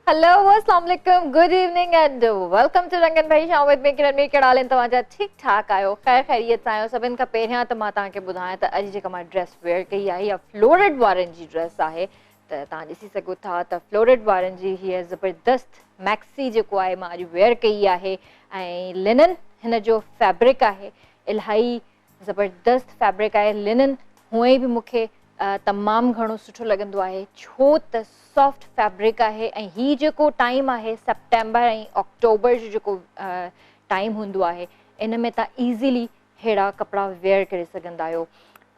Hello अस्सलाम वालेकुम, good evening and welcome to रंगन भाई शाम विद मी किरण। कहिड़ा हाल आहिनि तव्हांजा? ठीक ठाक आहियो? ख़ैर ख़ैरियत सां आहियो? सभिनि खां पहिरियां त मां तव्हांखे ॿुधायां त अॼु जेका मां ड्रेस वेयर कई आहे इहा फ्लोरेड वारनि जी ड्रेस आहे। त तव्हां ॾिसी सघो था त फ्लोरेड वारनि जी हीअ ज़बरदस्त मैक्सी जेको आहे मां अॼु वेयर कई आहे ऐं लिनन हिन जो फैब्रिक आहे, इलाही ज़बरदस्त फैब्रिक आहे। लिनन हूअं ई बि मूंखे तमामु घणो सुठो लॻंदो आहे छो त सॉफ्ट फैब्रिक आहे ऐं हीअ जेको टाइम आहे सेप्टेम्बर ऐं अक्टूबर जो जेको टाइम हूंदो आहे इन में तव्हां ईज़ीली अहिड़ा कपिड़ा वेयर करे सघंदा आहियो।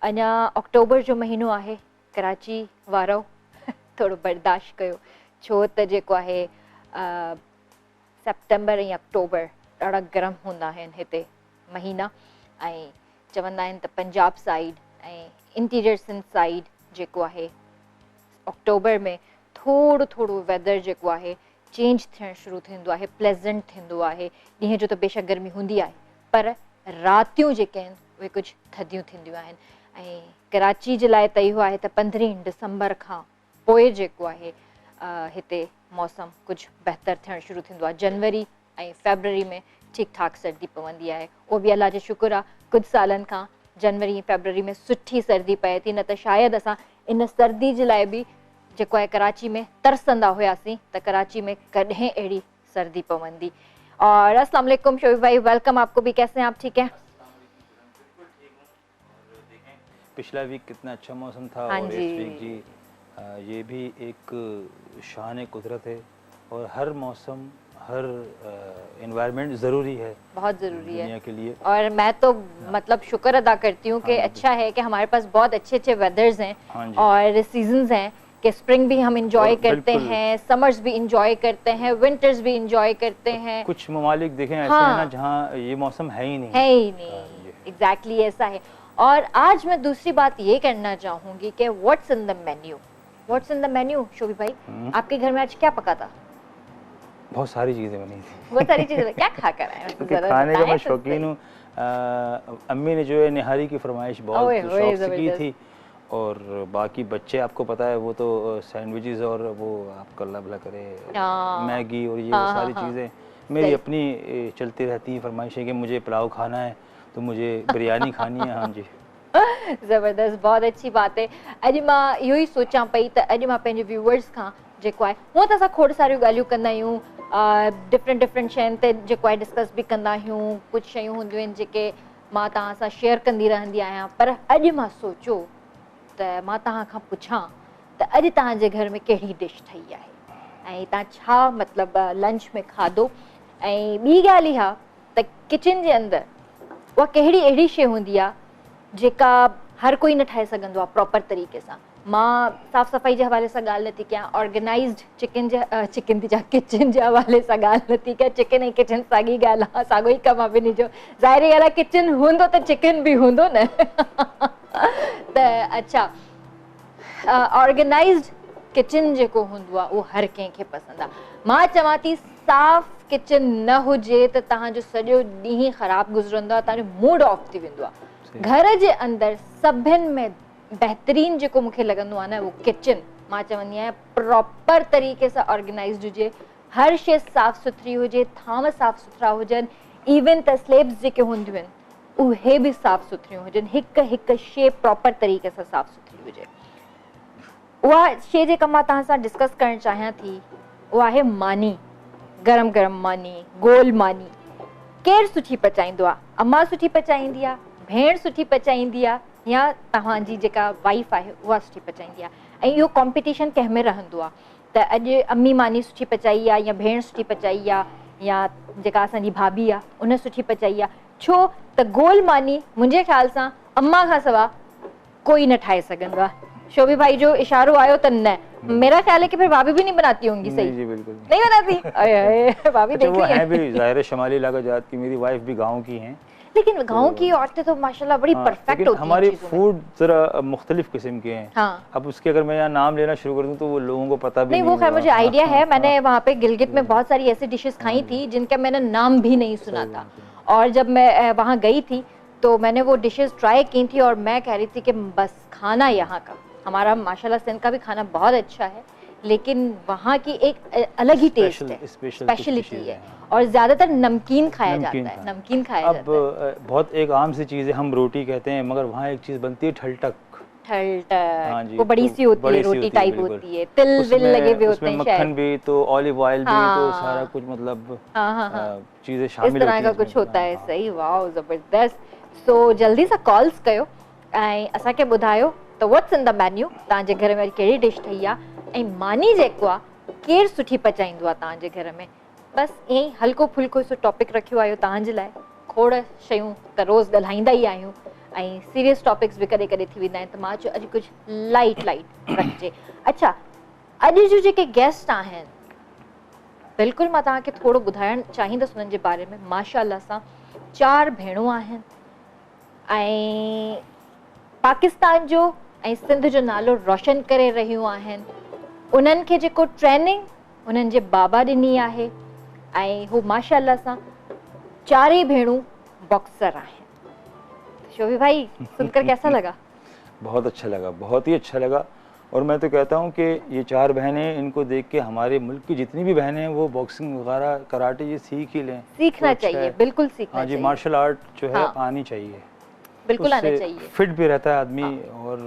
अञा अक्टूबर जो महीनो आहे, कराची वारो थोरो बर्दाश्त कयो छो त जेको आहे सेप्टेम्बर ऐं अक्टूबर ॾाढा गरम हूंदा आहिनि हिते महीना ऐं चवंदा आहिनि त पंजाब साइड ऐं इंटीरियर सिंध साइड जेको आहे अक्टूबर में थोरो थोरो वेदर जेको आहे चेंज थियणु शुरू थींदो आहे, प्लेज़ेंट थींदो आहे। ॾींहं जो त बेशक गर्मी हूंदी आहे पर रातियूं जेके आहिनि उहे कुझु थधियूं थींदियूं आहिनि ऐं कराची जे लाइ त इहो आहे त 15 डिसंबर खां पोइ जेको आहे हिते मौसम कुझु बहितर थियणु शुरू थींदो आहे। जनवरी ऐं फेबररी में ठीकु ठाक सर्दी पवंदी आहे, उहो बि अलाह जो शुक्र आहे कुझु सालनि खां जनवरी ऐं फेबररी में सुठी सर्दी पए थी, न त शायदि असां इन सर्दी जे लाइ बि जेको आहे कराची में तरसंदा हुआसीं त कराची में कॾहिं अहिड़ी सर्दी पवंदी। और अस्सलाम वालेकुम शोएब भाई, वेलकम आपको भी। कैसे हैं आप? ठीक है? पिछला वीक कितना अच्छा मौसम था हाँ और जी। इस वीक जी ये भी एक शान कुदरत है और हर मौसम हर एनवायरनमेंट ज़रूरी है, बहुत ज़रूरी है दुनिया के लिए। और मैं तो मतलब शुक्र अदा करती हूँ कि अच्छा है कि हमारे पास बहुत अच्छे अच्छे वेदर्स हैं हाँ जी। और सीजन्स हैं कि स्प्रिंग भी हम इंजॉय करते बिल्कुल। हैं, समर्स भी इंजॉय करते हैं, विंटर्स भी इंजॉय करते हैं। कुछ ममालिक देखें ऐसे हाँ। हैं ना जहाँ ये मौसम है ही नहीं। है ही हाँ, नहीं, ये। एग्जैक्टली ऐसा है। और आज मैं दूसरी बात ये करना चाहूँगी कि what's in the menu, what's in the menu Shobhi भाई, आपके घर में आज क्या पका था? बहुत सारी चीज़ें बनी थी। बहुत सारी चीज़ें, क्या खा कर आए? क्योंकि खाने का मैं शौकीन हूँ। अम्मी ने जो है निहारी की फरमाइश बहुत ओए होए, शौक से की ज़बरदस्त। थी और बाकी बच्चे आपको पता है वो तो सैंडविचेस और वो आपका अल्लाह भला करे हाँ। मैगी और ये हाँ, वो हाँ, सारी हाँ। चीज़ें मेरी सही। अपनी चलती रहती हैं फरमाइशें कि मुझे पुलाव खाना है तो मुझे बिरयानी खानी है। हाँ जी। ज़बरदस्त, बहुत अच्छी बात है। अॼु मां इहो ई सोचां पई त अॼु मां पंहिंजे व्यूअर्स खां जेको आहे हूअं त असां खोड़ सारियूं ॻाल्हियूं कंदा आहियूं, डिफरेंट शयुनि ते जेको आहे डिस्कस बि कंदा आहियूं, कुझु शयूं हूंदियूं आहिनि जेके मां तव्हां सां शेयर कंदी रहंदी आहियां, पर अॼु मां सोचियो त मां तव्हां खां पुछां त अॼु तव्हांजे घर में कहिड़ी डिश ठही आहे ऐं तव्हां छा मतिलबु लंच में खाधो। ऐं ॿी ॻाल्हि इहा त किचन जे अंदरि उहा कहिड़ी अहिड़ी शइ हूंदी आहे जेका हर कोई न ठाहे सघंदो आहे प्रॉपर तरीक़े सां। मां साफ़ सफ़ाई जे हवाले सां ॻाल्हि नथी कयां, ऑर्गेनाइज़्ड चिकन थी चवां किचन जे हवाले सां ॻाल्हि नथी कयां। चिकन ऐं किचन साॻी ॻाल्हि आहे, साॻियो ई कमु आहे ॿिन्ही जो। ज़ाहिरी ॻाल्हि आहे किचन हूंदो त चिकन बि हूंदो न। त अच्छा, ऑर्गेनाइज़्ड किचन जेको हूंदो आहे उहो हर कंहिंखे पसंदि आहे। मां चवां थी साफ़ किचन न हुजे त तव्हांजो सॼो ॾींहुं ख़राबु गुज़रंदो आहे, तव्हांजो मूड ऑफ थी वेंदो आहे। घर जे अंदरि सभिनि में बहितरीनु जेको मूंखे लॻंदो आहे न उहो किचन, मां चवंदी आहियां प्रॉपर तरीक़े सां ऑर्गेनाइज़्ड हुजे, हर शइ साफ़ सुथरी हुजे, थांव साफ़ सुथरा हुजनि, इवन त स्लेब्स जेके हूंदियूं आहिनि उहे बि साफ़ सुथरियूं हुजनि, हिकु हिकु शइ प्रॉपर तरीक़े सां साफ़ सुथरी हुजे। उहा शइ जेका मां तव्हां सां डिस्कस करणु चाहियां थी उहा आहे मानी, गरम गरम मानी, गोल मानी। केरु सुठी पचाईंदो आहे? अम्मा सुठी पचाईंदी आहे, भेण सुठी पचाईंदी आहे या तव्हांजी जेका वाइफ आहे उहा सुठी पचाईंदी आहे। ऐं इहो कॉम्पिटिशन कंहिं में रहंदो आहे त अॼु अम्मी मानी सुठी पचाई आहे या भेण सुठी पचाई आहे या जेका असांजी भाभी आहे उन सुठी पचाई आहे, छो त गोल मानी मुंहिंजे ख़्याल सां अम्मा खां सवाइ कोई न ठाहे सघंदो आहे। शोभी भाई जो इशारो आयो त न, मेरा ख्याल है कि फिर भाभी भी नहीं बनाती होंगी। सही जी बिल्कुल नहीं बनाती। अरे भाभी अच्छा, देख वो रही है है। भी ज़ाहिर शमाली इलाका जात की, मेरी वाइफ भी गाँव की हैं लेकिन गांव की औरतें तो माशाल्लाह बड़ी हाँ, परफेक्ट लेकिन होती हैं हमारी चीज़ों में। फूड जरा मुख्तलिफ किस्म के हैं। हाँ। अब उसके अगर मैं यहाँ नाम लेना शुरू कर दूँ तो वो लोगों को पता भी नहीं, वो खैर होगा। मुझे आइडिया है, हाँ, मैंने वहाँ पे गिलगित में बहुत सारी ऐसी डिशेस खाई थी जिनका मैंने नाम भी नहीं सुना था, और जब मैं वहाँ गई थी तो मैंने वो डिशेस ट्राई की थी और मैं कह रही थी कि बस खाना यहाँ का, हमारा माशाल्लाह सिंध का भी खाना बहुत अच्छा है, लेकिन वहाँ की एक अलग ही टेस्ट है, स्पेशलिटी है। और ज्यादातर नमकीन खाया जाता है, नमकीन खाया जाता है। अब बहुत एक आम सी चीज़ है, हम रोटी कहते हैं, मगर वहाँ एक चीज़ बनती है ठलटक। ठलटक वो बड़ी सी होती है, रोटी टाइप होती है, तिल विल लगे हुए होते हैं, मक्खन भी तो ऑलिव ऑयल भी तो सारा कुछ मतलब चीज़ें शामिल इस तरह का कुछ होता है। सही, वाओ ज़बरदस्त। सो जल्दी सा कॉल्स कयो ऐं असांखे ॿुधायो त व्हाट्स इन द मेन्यू, तव्हांजे घर में कहिड़ी डिश ठही आहे ऐं मानी जेको आहे केरु सुठी पचाईंदो आहे तव्हांजे घर में। बस ईअं ई हल्को फुल्को सो टॉपिक रखियो आहियो तव्हांजे लाइ। खोड़ शयूं त रोज़ ॻाल्हाईंदा ई आहियूं ऐं सीरियस टॉपिक्स भी कॾहिं कॾहिं थी वेंदा आहिनि, त मां चयो अॼु कुझु लाइट रखिजे। अच्छा, अॼु जो जेके गेस्ट आहिनि, बिल्कुलु मां तव्हांखे थोरो ॿुधाइणु चाहींदसि उन्हनि जे बारे में। माशाअल्लाह सां 4 भेणूं आहिनि ऐं पाकिस्तान जो ऐं सिंध जो नालो रोशन करे रहियूं आहिनि। उन्हनि खे जेको ट्रेनिंग उन्हनि जे बाबा ॾिनी आहे ऐं हू माशाअल्लाह सां 4 भेणूं बॉक्सर आहिनि। शोभी भाई, सुनकर कैसा लगा? बहुत अच्छा लगा, बहुत ही अच्छा लगा। और मैं तो कहता हूँ कि ये 4 बहनें, इनको देख के हमारे मुल्क की जितनी भी बहनें हैं वो बॉक्सिंग वगैरह कराटे ये सीख ही लें। सीखना चाहिए, बिल्कुल सीखना चाहिए। हाँ जी, मार्शल आर्ट जो है आनी चाहिए, बिल्कुल आना चाहिए। फिट भी रहता है आदमी और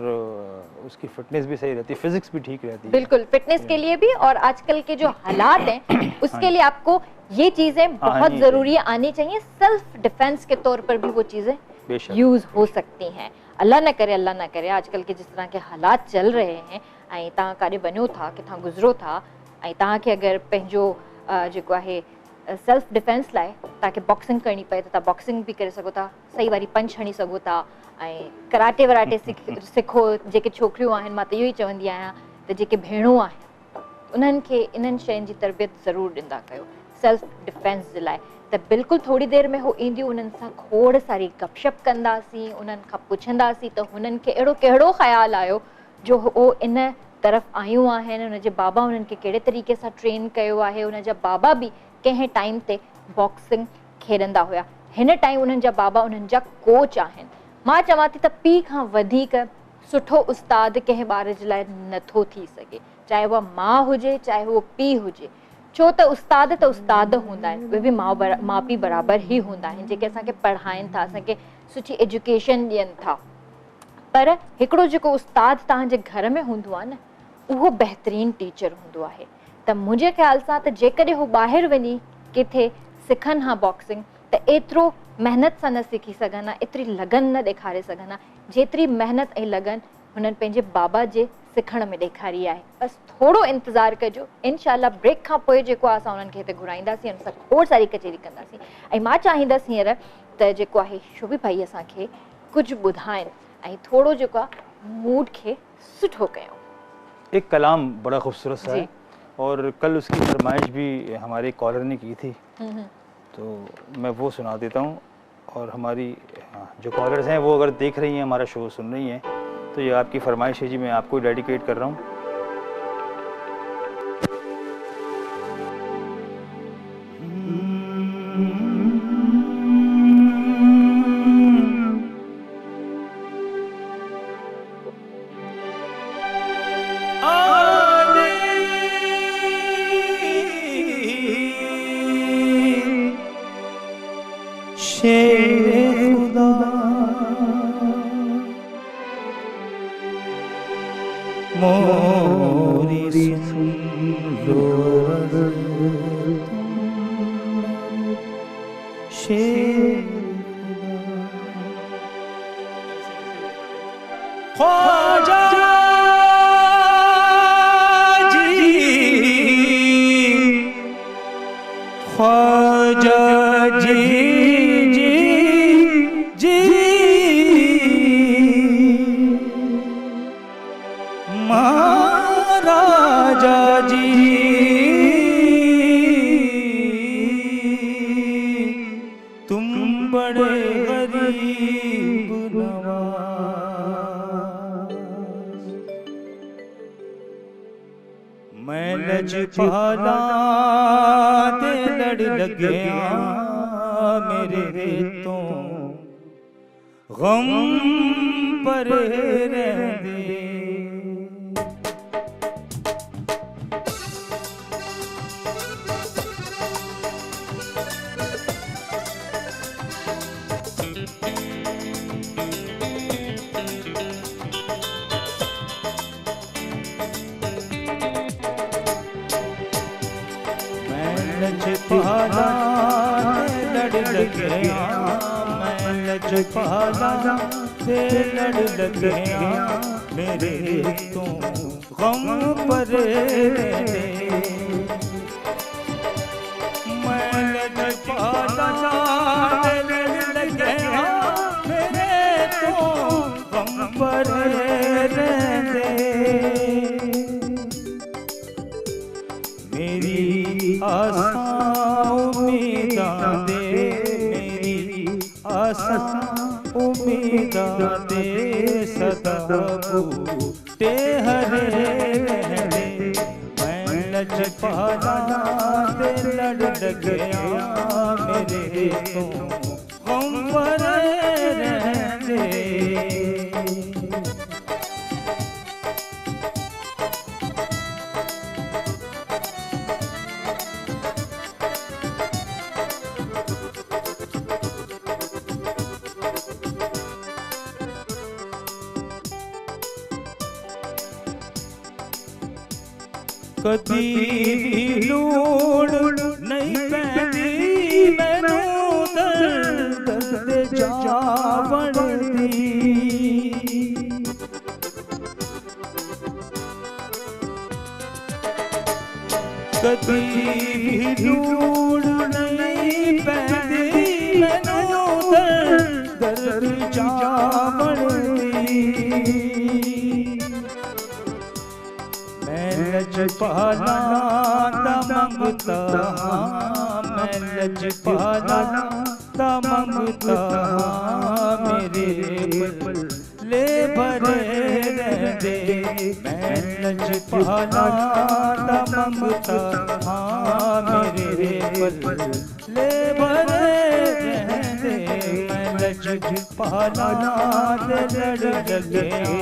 उसकी फिटनेस भी सही रहती है, फिजिक्स भी ठीक रहती है। बिल्कुल, फिटनेस के लिए भी और आजकल के जो हालात हैं उसके लिए आपको ये चीजें बहुत जरूरी आनी चाहिए। सेल्फ डिफेंस के तौर पर भी वो चीजें यूज हो सकती हैं। अल्लाह न करे आजकल के जिस तरह के हालात चल रहे हैं ऐं तव्हां काॾे वञो था, किथां गुज़रो था ऐं तव्हांखे अगरि पंहिंजो जेको आहे सेल्फ डिफेंस लाइ तव्हांखे बॉक्सिंग करणी पए त तव्हां बॉक्सिंग भी करे सघो था, सही वारी पंच हणी सघो था ऐं कराटे वराटे सिखो। जेके छोकिरियूं आहिनि, मां त इहो ई चवंदी आहियां त जेके भेणूं आहिनि उन्हनि खे इन्हनि शयुनि जी तरबियत ज़रूरु ॾींदा कयो सेल्फ डिफेंस जे लाइ। त बिल्कुलु थोड़ी देरि में हो ईंदियूं, उन्हनि सां खोड़ सारी गपशप कंदासीं, उन्हनि खां पुछंदासीं त हुननि खे अहिड़ो कहिड़ो ख़्यालु आयो जो हो इन तरफ़ आयूं आहिनि, उनजे बाबा उन्हनि खे कहिड़े तरीक़े सां ट्रेन कयो आहे। उनजा बाबा बि कंहिं टाइम ते बॉक्सिंग खेॾंदा हुया, हिन टाइम उन्हनि जा बाबा उन्हनि जा कोच आहिनि। मां चवां थी त पीउ खां वधीक सुठो उस्ताद कंहिं ॿार जे लाइ नथो थी सघे, चाहे उहा माउ हुजे चाहे उहो पीउ हुजे। छो त उस्ताद हूंदा आहिनि, उहे बि माउ पीउ बराबरि ई हूंदा आहिनि जेके असांखे पढ़ाइनि था, असांखे सुठी एजुकेशन ॾियनि था। पर हिकिड़ो जेको उस्ताद तव्हांजे घर में हूंदो आहे न, उहो बहितरीनु टीचर हूंदो आहे। त मुंहिंजे ख़्याल सां त जेकॾहिं हू ॿाहिरि वञी किथे सिखनि हा बॉक्सिंग, त एतिरो महिनत सां न सिखी सघनि हा, एतिरी लगन न ॾेखारे सघनि हा जेतिरी महिनत ऐं लगन हुननि पंहिंजे बाबा जे सिखण में ॾेखारी आहे। बसि थोरो इंतज़ारु कजो, इनशाला ब्रेक खां पोइ जेको आहे असां उन्हनि खे हिते घुराईंदासीं, हुन सां खोड़ सारी कचेरी कंदासीं। ऐं मां चाहींदसि हींअर त जेको आहे शोभी भाई असांखे कुझु ॿुधाइनि ऐं थोरो जेको आहे मूड खे सुठो कयूं। एक कलाम बड़ा खूबसूरत सा है और कल उसकी फरमाइश भी हमारे कॉलर ने की थी, तो मैं वो सुना देता हूँ। और हमारी जो कॉलर्स हैं वो अगर देख रही हैं, हमारा शो सुन रही हैं, तो ये आपकी फरमाइश है जी, मैं आपको डेडिकेट कर रहा हूँ। लजपाला ते लड़ लगिया मेरे तो गम परे दे मैं लजपाला ते लड़ लगिया मेरे तो गम परे दे मेरी आसा उम्मीदां दे मेरी आसा उम्मीदां दे सदा बूटे हरे रहने मैं लजपाला ते लड़ लगिया मेरे तो गम परे रहने कदी भी लूड़ नहीं पैंदी मैनू दर्द जा बनदी कदी भी लूड़ नहीं पैंदी मैनू दर्द जा बनदी लजपाला दा मंगता मैं लजपाला दा मंगता मेरे पल ले भरे रहते मैं लजपाला दा मंगता मेरे पल ले भरे रहते मैं लजपाला दे लड़ लगिया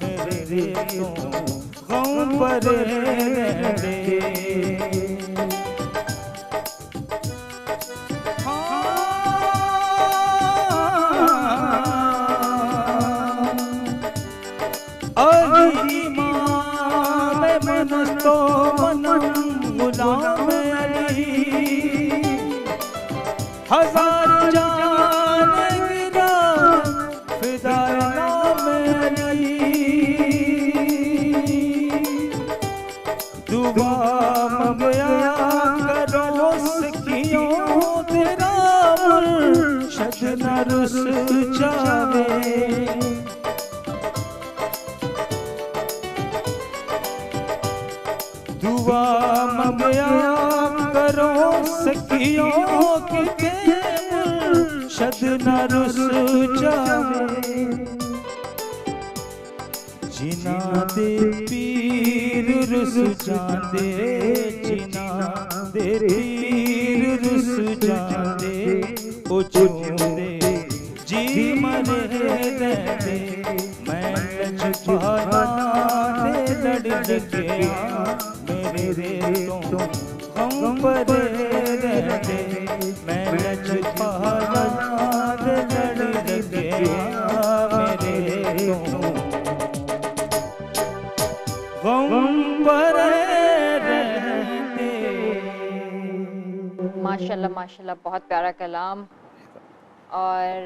मेरे तो गम परे रहते अली इमाम मनस्तो मनम गुलाम अली हजार जान गिरा फिदा नाम अली दुआ मंगया करो सखियों तेरा मुर्शद न रुस जावे दुआ मंगया करो सखियों के मुर्शद न रुस जावे जिना दे पीर रुस जांदे जिना दे पीर रुस जांदे ओ चुंदे जी मरे रहते मैं लजपाला ते लड़ लगिया मेरे तो गम परे रहते मैं लजपाला ते लड़ लगिया मेरे तो माशाल्लाह माशाल्लाह बहुत प्यारा कलाम और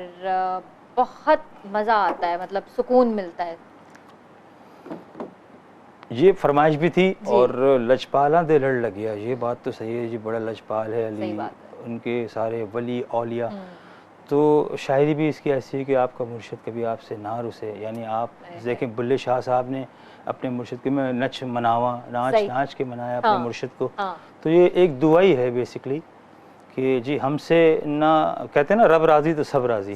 बहुत मज़ा आता है, मतलब सुकून मिलता है। ये फरमाइश भी थी और लजपाला दे लड़ लगिया, ये बात तो सही है जी, बड़ा लजपाल है अली, उनके सारे वली औलिया। तो शायरी भी इसकी ऐसी है कि आपका मुर्शिद कभी आपसे ना रुसे, यानी आप देखें बुल्ले शाह साहब ने अपने मुर्शिद के में नच मनावा नाच के मनाया अपने मुर्शिद को। तो ये एक दुआ ही है बेसिकली कि जी हमसे ना कहते हैं ना रब राजी तो सब राजी,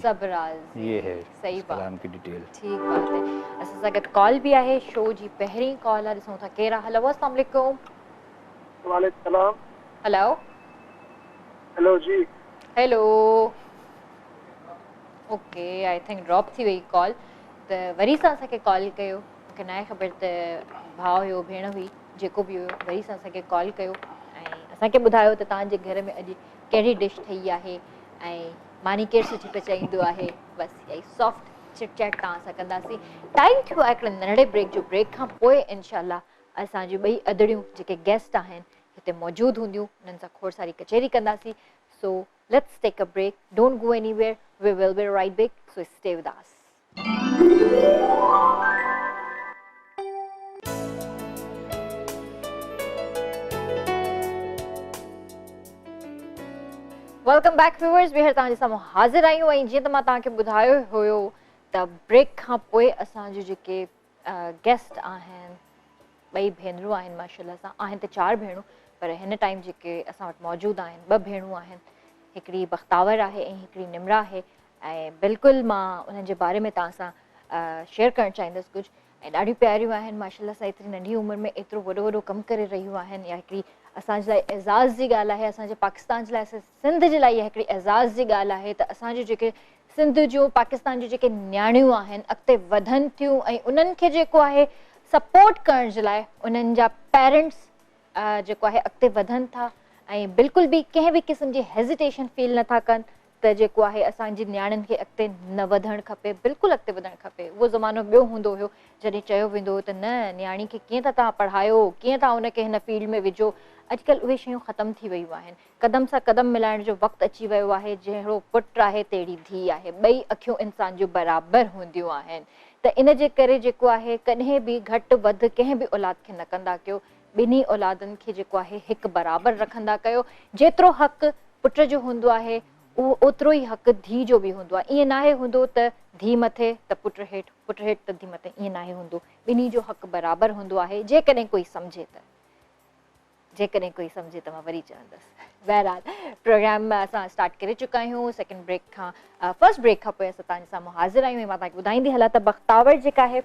ये है सही बात, कलाम की डिटेल। ठीक बात है। असां सां गॾु कॉल भी आहे, शो जी पहिरीं कॉल आहे, ॾिसूं था केरु। हेलो अस्सलाम वालेकुम। वालेकुम सलाम। हेलो हेलो जी। Hello okay, I think drop थी वई कॉल, त वरी सां असांखे कॉल कयो। मूंखे न आहे ख़बर त भाउ हुयो भेण हुई जेको बि हुयो, वरी सां असांखे कॉल कयो ऐं असांखे ॿुधायो त तव्हांजे घर में अॼु कहिड़ी डिश ठही आहे ऐं मानी केरु सुठी पचाईंदो आहे। बसि इहा सॉफ्ट चिट चैट तव्हां सां कंदासीं। टाइम थियो आहे हिकिड़े नंढड़े ब्रेक जो, ब्रेक खां पोइ इनशाअल्लाह असांजूं ॿई अदड़ियूं जेके गेस्ट आहिनि हिते मौजूदु हूंदियूं, उन्हनि सां खोड़ सारी कचहरी कंदासीं। सो Let's take a break. Don't go anywhere. We will be right back. So stay with us. Welcome back viewers. ॿीहर तव्हांजे साम्हूं हाज़िर आहियूं ऐं जीअं त मां तव्हांखे ॿुधायो हुयो त ब्रेक खां पोइ असांजो जेके गेस्ट आहिनि, ॿई भेनरूं आहिनि, माशाल्लाह सां आहिनि त 4 भेणूं, पर हिन टाइम जेके असां वटि मौजूदु आहिनि 2 भेणूं आहिनि, हिकिड़ी बख़्तावर आहे ऐं हिकिड़ी निमरा आहे। ऐं बिल्कुलु मां उन्हनि जे बारे में तव्हां सां शेयर करणु चाहींदसि कुझु। ऐं ॾाढियूं प्यारियूं आहिनि माशाल्लाह सां, एतिरी नंढी उमिरि में एतिरो वॾो वॾो कमु करे रहियूं आहिनि। या हिकिड़ी असांजे लाइ एज़ाज़ जी ॻाल्हि आहे, असांजे पाकिस्तान जे लाइ, सिंध जे लाइ इहा हिकिड़ी एज़ाज़ जी ॻाल्हि आहे त असांजो जेके सिंध जूं पाकिस्तान जूं जेके न्याणियूं आहिनि अॻिते वधनि थियूं ऐं उन्हनि खे जेको आहे सपोर्ट करण जे लाइ उन्हनि जा पेरेंट्स जेको आहे अॻिते वधनि था ऐं बिल्कुलु बि कंहिं बि क़िस्म जी हेज़िटेशन फील नथा कनि त जेको आहे असांजी न्याणियुनि खे अॻिते न वधणु खपे, बिल्कुलु अॻिते वधणु खपे। उहो ज़मानो ॿियो हूंदो हुयो जॾहिं चयो वेंदो हुओ त न, न्याणी खे कीअं था तव्हां पढ़ायो, कीअं था उनखे हिन फील्ड में विझो। अॼुकल्ह उहे शयूं ख़तमु थी वियूं आहिनि। क़दम सां क़दम मिलाइण जो वक़्तु अची वियो आहे। जहिड़ो पुटु आहे तहिड़ी धीउ आहे, ॿई अखियूं इंसान जूं बराबरि हूंदियूं आहिनि। त इन जे करे जेको आहे कॾहिं बि घटि वधि कंहिं बि औलाद खे न कंदा कयो। ॿिन्ही औलादनि खे जेको आहे हिकु बराबरि रखंदा कयो। जेतिरो हक़ु पुट जो हूंदो आहे उहो ओतिरो ई हक़ु धीउ जो बि हूंदो आहे। ईअं नाहे हूंदो त धीउ मथे त पुटु हेठि, पुटु हेठि त धीउ मथे, ईअं नाहे हूंदो। ॿिन्ही जो हक़ु बराबरि हूंदो आहे। जेकॾहिं कोई सम्झे त, जेकॾहिं कोई सम्झे त मां वरी चवंदसि। बहरहाल प्रोग्राम असां स्टार्ट करे चुका आहियूं। सेकेंड ब्रेक खां फर्स्ट ब्रेक खां पोइ असां तव्हांजे साम्हूं हाज़िर आहियूं ऐं मां तव्हांखे ॿुधाईंदी हलां त बख़्तावर जेका आहे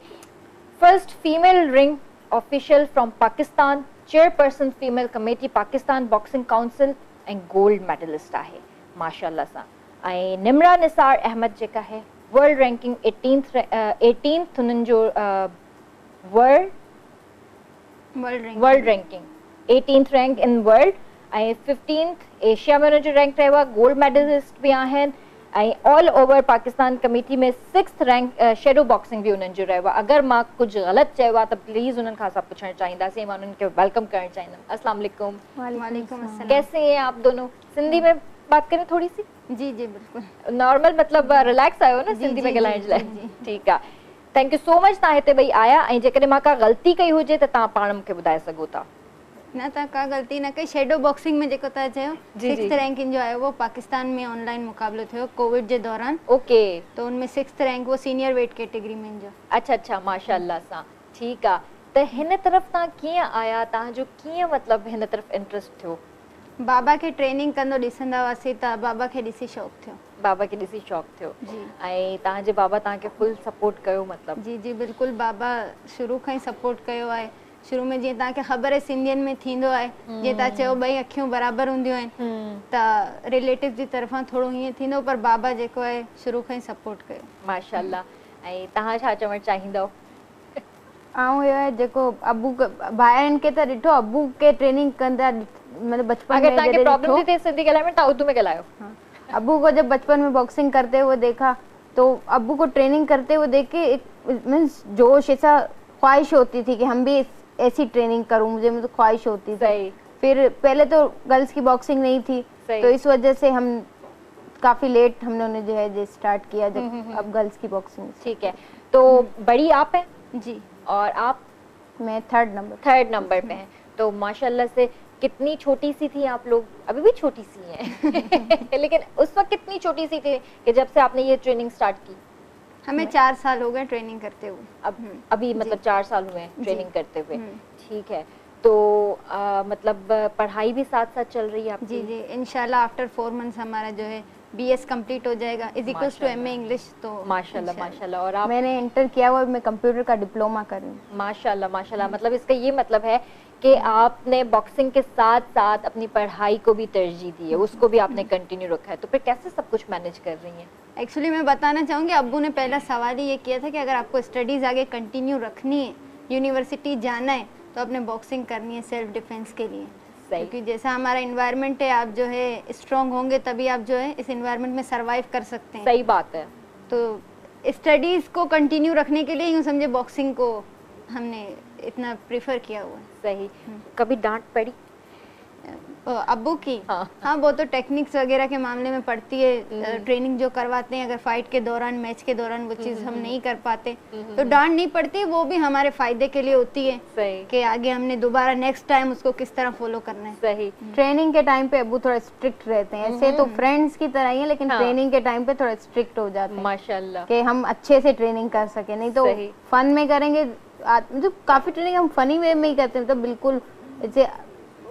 first female ring official from Pakistan, chairperson female committee Pakistan boxing council ऐं गोल्ड मेडलिस्ट आहे माशाल्लाह सां। ऐं निमरा निसार अहमद जेका आहे वर्ल्ड रैंकिंग 18th हुननि जो world ranking 18th rank in world ऐं 15th एशिया में हुनजो रैंक रहियो आहे। गोल्ड मेडलिस्ट बि आहिनि ऐं ऑल ओवर पाकिस्तान कमेटी में 6th रैंक शेडो बॉक्सिंग बि हुननि जो रहियो आहे। अगरि मां कुझु ग़लति चयो आहे त प्लीज़ उन्हनि खां असां पुछणु चाहींदासीं। मां उन्हनि खे वेलकम करणु चाहींदमि। अस्सलाम वालेकुम। वालेकुम अस्सलाम। कैसे हैं आप दोनों? सिंधी में बात करें थोड़ी सी? जी जी बिल्कुल नॉर्मल, मतलब रिलैक्स आयो न सिंधी में ॻाल्हाइण जे लाइ? ठीकु आहे, थैंक यू सो मच तव्हां हिते ॿई आया। ऐं जेकॾहिं मां का ग़लती कई हुजे त तव्हां पाण मूंखे ॿुधाए सघो था। न, तव्हां का ग़लती न कई। शेडो बॉक्सिंग में जेको तव्हां चयो 6th रैंकिंग जो आयो वो पाकिस्तान में ऑनलाइन मुक़ाबलो थियो कोविड जे दौरान। ओके, तो उनमें 6th रैंक वो सीनियर वेट कैटेगरी में जो। अच्छा अच्छा, माशाल्लाह सां। ठीकु आहे, त हिन तरफ़ तव्हां कीअं आया? तव्हांजो कीअं मतिलबु हिन तरफ़ इंट्रस्ट थियो? बाबा खे ट्रेनिंग कंदो ॾिसंदा हुआसीं त बाबा खे ॾिसी शौक़ु थियो। बाबा खे ॾिसी शौक़ु थियो जी। ऐं तव्हांजे बाबा तव्हांखे फुल सपोर्ट कयो मतिलबु? जी जी बिल्कुलु, बाबा शुरू खां ई सपोर्ट कयो आहे। शुरू में जीअं तव्हांखे ख़बर आहे सिंधियुनि में थींदो आहे, जीअं तव्हां चयो ॿई अखियूं बराबरि हूंदियूं आहिनि त रिलेटिव जी तरफ़ां थोरो हीअं थींदो, पर बाबा जेको आहे शुरू खां ई सपोर्ट कयो माशाल्लाह। ऐं तव्हां छा चवणु चाहींदव? ऐं इहो आहे जेको अबू भाइरनि खे त ॾिठो अबू के ट्रेनिंग कंदा, मतलब बचपन में अगर तव्हांखे प्रॉब्लम थी थिए सिंधी ॻाल्हाइण में, तव्हां उर्दू में ॻाल्हायो। अबू को जब बचपन में बॉक्सिंग करते हुए देखा तो अबू को ट्रेनिंग करते हुए देख के एक मीन्स जोश, ऐसा ख्वाहिश होती थी कि हम भी ऐसी ट्रेनिंग करूं, मुझे तो ख्वाहिश होती थी। फिर पहले तो गर्ल्स की बॉक्सिंग नहीं थी, तो इस वजह से हम काफी लेट हमने जो है स्टार्ट किया जब अब गर्ल्स की बॉक्सिंग। ठीक है, तो बड़ी आप हैं? जी। और आप? मैं 3rd नंबर पे हैं। तो माशाल्लाह से कितनी छोटी सी थी आप लोग? अभी भी छोटी सी हैं लेकिन उस वक्त कितनी छोटी सी थी कि जब से आपने ये ट्रेनिंग स्टार्ट की? हमें 4 साल हो गए ट्रेनिंग करते हुए। अभी मतलब 4 साल हुए हैं ट्रेनिंग करते हुए। ठीक है, तो मतलब पढ़ाई भी साथ साथ चल रही है आपकी? जी जी, इंशाल्लाह आफ्टर 4 मंथ्स हमारा जो है BS कंप्लीट हो जाएगा = MA इंग्लिश। तो माशाल्लाह माशाल्लाह। और आप? मैंने इंटर किया हुआ, मैं कंप्यूटर का डिप्लोमा कर रही हूँ। माशाल्लाह माशाल्लाह। मतलब इसका ये मतलब है कि आपने बॉक्सिंग के साथ साथ अपनी पढ़ाई को भी तरजीह दी है, उसको भी आपने कंटिन्यू रखा है। तो फिर कैसे सब कुछ मैनेज कर रही हैं? एक्चुअली मैं बताना चाहूँगी, अब्बू ने पहला सवाल ही ये किया था कि अगर आपको स्टडीज़ आगे कंटिन्यू रखनी है, यूनिवर्सिटी जाना है, तो आपने बॉक्सिंग करनी है सेल्फ डिफेंस के लिए। क्योंकि जैसा हमारा इन्वायरमेंट है, आप जो है स्ट्रॉन्ग होंगे तभी आप जो है इस इन्वायरमेंट में सर्वाइव कर सकते हैं। सही बात है। तो स्टडीज़ को कंटिन्यू रखने के लिए यूँ समझे बॉक्सिंग को हमने इतना प्रेफर किया हुआ है। सही। कभी डांट पड़ी? अब्बू की हाँ। हाँ वो तो टेक्निक्स वगैरह के मामले में पड़ती है, ट्रेनिंग जो करवाते हैं, अगर फाइट के दौरान मैच के दौरान वो चीज़ हम नहीं कर पाते तो डांट नहीं पड़ती, वो भी हमारे फायदे के लिए होती है सही कि आगे हमने दोबारा नेक्स्ट टाइम उसको किस तरह फॉलो करना है। सही। ट्रेनिंग के टाइम पे अब्बू थोड़ा स्ट्रिक्ट रहते हैं, ऐसे तो फ्रेंड्स की तरह ही है, लेकिन हाँ। ट्रेनिंग के टाइम पे थोड़ा स्ट्रिक्ट हो जाते हैं माशाल्लाह। कि हम अच्छे से ट्रेनिंग कर सके, नहीं तो सही। फन में करेंगे। मतलब काफी ट्रेनिंग हम फनी वे में ही करते हैं, तो बिल्कुल ऐसे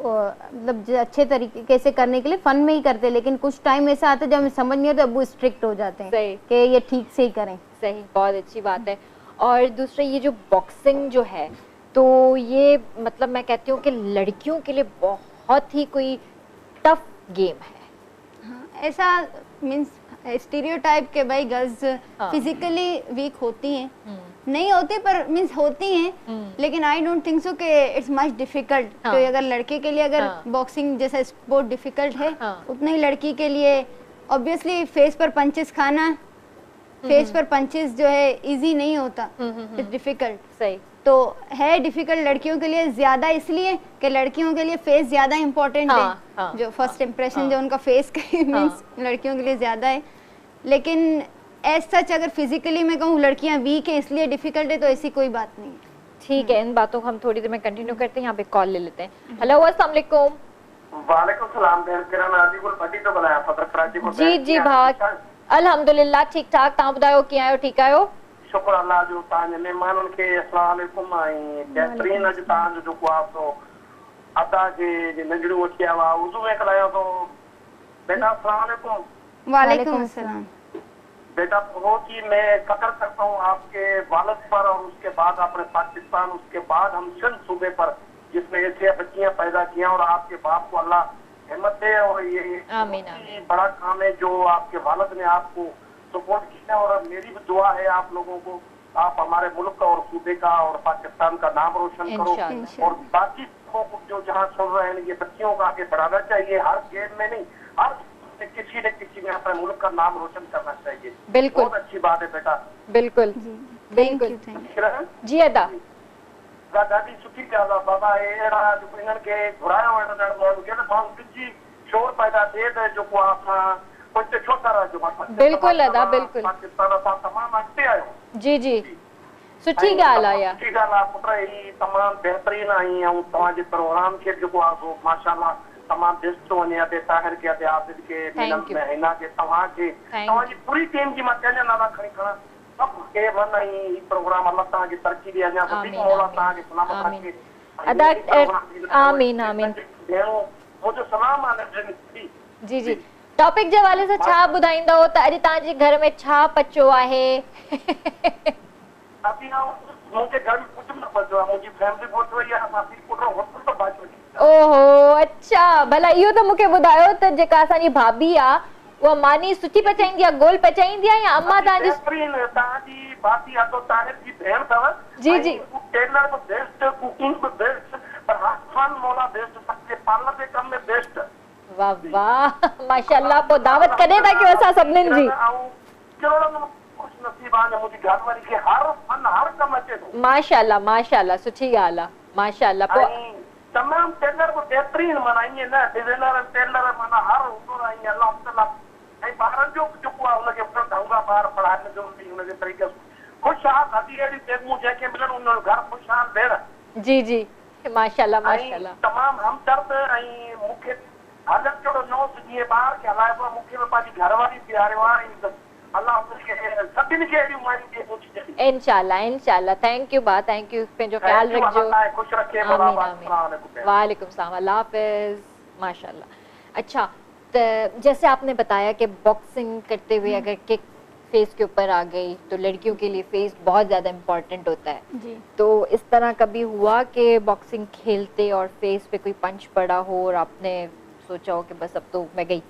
मतलब अच्छे तरीके से करने के लिए फन में ही करते हैं, लेकिन कुछ टाइम ऐसा आता है जब हमें समझ नहीं आता, अब्बू स्ट्रिक्ट हो जाते हैं सही। कि ये ठीक से ही करें। सही, बहुत अच्छी बात है। और दूसरा ये जो बॉक्सिंग जो है, तो ये मतलब मैं कहती हूँ कि लड़कियों के लिए बहुत ही कोई टफ गेम है। हाँ, ऐसा मीन्स स्टीरियोटाइप के भाई गर्ल्स हाँ। फिजिकली वीक होती हैं, नहीं होती पर मीन्स होती हैं, लेकिन आई डोंट थिंक सो कि इट्स मच डिफिकल्ट। हाँ। तो अगर लड़के के लिए अगर हाँ। बॉक्सिंग जैसा स्पोर्ट डिफिकल्ट है, हाँ। उतना ही लड़की के लिए ऑब्वियसली फेस पर पंचेस खाना, फेस पर पंचेस जो है इजी नहीं होता, इट्स डिफिकल्ट। सही। तो है डिफिकल्ट लड़कियों के लिए ज्यादा, इसलिए कि लड़कियों के लिए फेस ज्यादा इम्पोर्टेंट हाँ, है। हाँ, जो फर्स्ट इम्प्रेशन हाँ। जो उनका फेस का मीन्स लड़कियों के लिए ज्यादा है, लेकिन एज सच अगर फिजिकली मैं कहूँ लड़कियां वीक है इसलिए डिफिकल्ट है, तो ऐसी कोई बात नहीं है। ठीक है, इन बातों को हम थोड़ी देर में कंटिन्यू करते हैं। यहाँ पे कॉल ले लेते हैं। हेलो, अस्सलाम वालेकुम। वालेकुम सलाम बहन, मेरा नाम आजीपुर भट्टी तो बनाया फतर कराची जी जी भाग, अल्हम्दुलिल्लाह ठीक ठाक। तव्हां ॿुधायो कीअं आहियो? ठीकु आहियो? शुक्र अल्लाह जो तव्हांजे महिमाननि खे अस्सलाम वालेकुम। ऐं बहितरीन अॼु तव्हांजो जेको आहे सो अदा जे नंढड़ियूं अची आया हुआ, उर्दू में ॻाल्हायो तो बेटा अस्सलाम वालेकुम। वालेकुम अस्सलाम। बेटा बहुत ही मैं फख्र करता हूँ आपके वालिद पर और उसके बाद अपने पाकिस्तान, उसके बाद हम सिंध सूबे पर जिसने ऐसे बच्चियां पैदा किया, और आपके बाप को अल्लाह हिम्मत दे। और ये आमीन, आमीन। बड़ा काम है जो आपके वालिद ने आपको सपोर्ट किया, और मेरी भी दुआ है आप लोगों को, आप हमारे मुल्क का और सूबे का और पाकिस्तान का नाम रोशन करो। इंशाअल्लाह। और बाकी लोगों को जो जहाँ सुन रहे हैं, ये बच्चियों को आगे बढ़ाना चाहिए, हर गेम में नहीं, हर किसी न किसी में अपने मुल्क का नाम रोशन करना चाहिए। बिल्कुल। बहुत अच्छी बात है बेटा। बिल्कुल थैंक यू, बिल्कुल। Thank you. जी अदा। ॾाढी सुठी ॻाल्हि आहे बाबा। अहिड़ा इन्हनि खे घुरायो वञणु माण्हू खे, न माण्हू ॾिसी शोर पैदा थिए त जेको आहे असां कुझु छो था रहजो। बिल्कुल अदा, बिल्कुल। पाकिस्तान असां तमामु अॻिते आहियूं। जी जी, सुठी ॻाल्हि आहे इहा। सुठी ॻाल्हि आहे पुट, ही तमामु बहितरीन आई। ऐं तव्हांजे प्रोग्राम खे जेको आहे सो माशाल्लाह तमामु बेस्ट थो वञे। अॻे ताहिर खे, अॻे आबिद खे, Thank you. हिना खे, तव्हांखे, तव्हांजी पूरी टीम जी मां कंहिंजा नाला खणी खणा, सभु के वन। ऐं ही प्रोग्राम अल्लाह तव्हांजी तरक़ी ॾे, अञा वधीक मौला तव्हांखे सलामत रखे। अदा आमीन आमीन। भेणो मुंहिंजो सलाम आहे नंढड़ियुनि खे। जी जी, टॉपिक जे हवाले सां छा ॿुधाईंदव त अॼु तव्हांजे घर में छा पचो आहे? अभी मुझे घर में कुछ न बचो है, मुझी फैमिली बहुत वही है, असां पी पुट होटल तो बाजू। ओहो अच्छा, भला इहो त मूंखे ॿुधायो त जेका असांजी भाभी आहे उहा मानी सुठी पचाईंदी आहे, गोल पचाईंदी आहे, या अम्मा तव्हांजी? तव्हांजी भाभी आहे तो ताहिर जी भेण अथव। जी जी। टेलर बि बेस्ट, कुकिंग बि बेस्ट, पर आसमान मौला बेस्ट, सबके पार्लर जे कम में बेस्ट। वाह वाह, माशाल्लाह। पोइ दावत कॾहिं था कयो असां सभिनीनि जी? खुश नसीब आहे मुंहिंजी घरवारी खे हर फन हर कम अचे थो। माशाल्लाह माशाल्लाह, सुठी ॻाल्हि आहे। माशाल्लाह। पोइ तमाम टेलर को बेहतरीन माना ईअं न डिजाइनर टेलर माना हर हूंदो आहे ईअं अल्लाह। ऐं ॿारनि जो जेको आहे हुनखे ढंगा ॿार पढ़ाइण जो बि हुनजे तरीक़े सां ख़ुशहाल हदी अहिड़ी बेगमूं जंहिंखे मिलनि उन जो घर ख़ुशहाल भेण। जी जी, माशाल्लाह माशाल्लाह। तमामु हमदर्द। ऐं मूंखे हालत जहिड़ो नोस जीअं ॿार खे हलाइबो आहे, मूंखे बि पंहिंजी घरवारी प्यारियो आहे। अल्लाह हुनखे सभिनी खे अहिड़ियूं मायूं ॾे पहुची। इंशाल्लाह इंशाल्लाह। थैंक यू बा, थैंक यू। पंहिंजो ख्याल रखिजो। खुश रखे। आमीन आमीन। वालेकुम सलाम, अल्लाह हाफिज। माशाल्लाह। अच्छा, तो जैसे आपने बताया कि बॉक्सिंग करते हुए अगर किक फेस के ऊपर आ गई तो लड़कियों के लिए फेस बहुत ज़्यादा इम्पोर्टेंट होता है जी। तो इस तरह कभी हुआ कि बॉक्सिंग खेलते और फेस पे कोई पंच पड़ा हो और आपने सोचा हो कि बस अब तो मैं गई?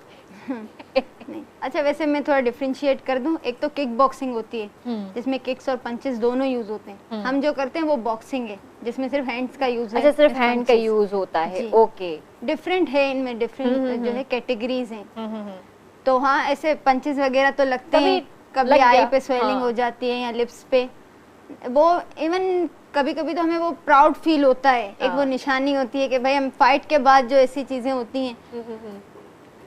नहीं। अच्छा, वैसे मैं थोड़ा डिफरेंशिएट कर दूं। एक तो किक बॉक्सिंग होती है जिसमें किक्स और पंचेस दोनों यूज होते हैं। हम जो करते हैं वो बॉक्सिंग है जिसमें सिर्फ हैंड्स का यूज है। अच्छा, सिर्फ हैंड का यूज होता है। ओके, डिफरेंट है इनमें, डिफरेंट जो है कैटेगरीज हैं। तो हाँ, ऐसे पंचेस वगैरह तो लगते हैं, कभी आई पे स्वेलिंग हो जाती है या लिप्स पे। वो इवन कभी कभी तो हमें वो प्राउड फील होता है, एक वो निशानी होती है कि भाई हम फाइट के बाद जो ऐसी चीजें होती हैं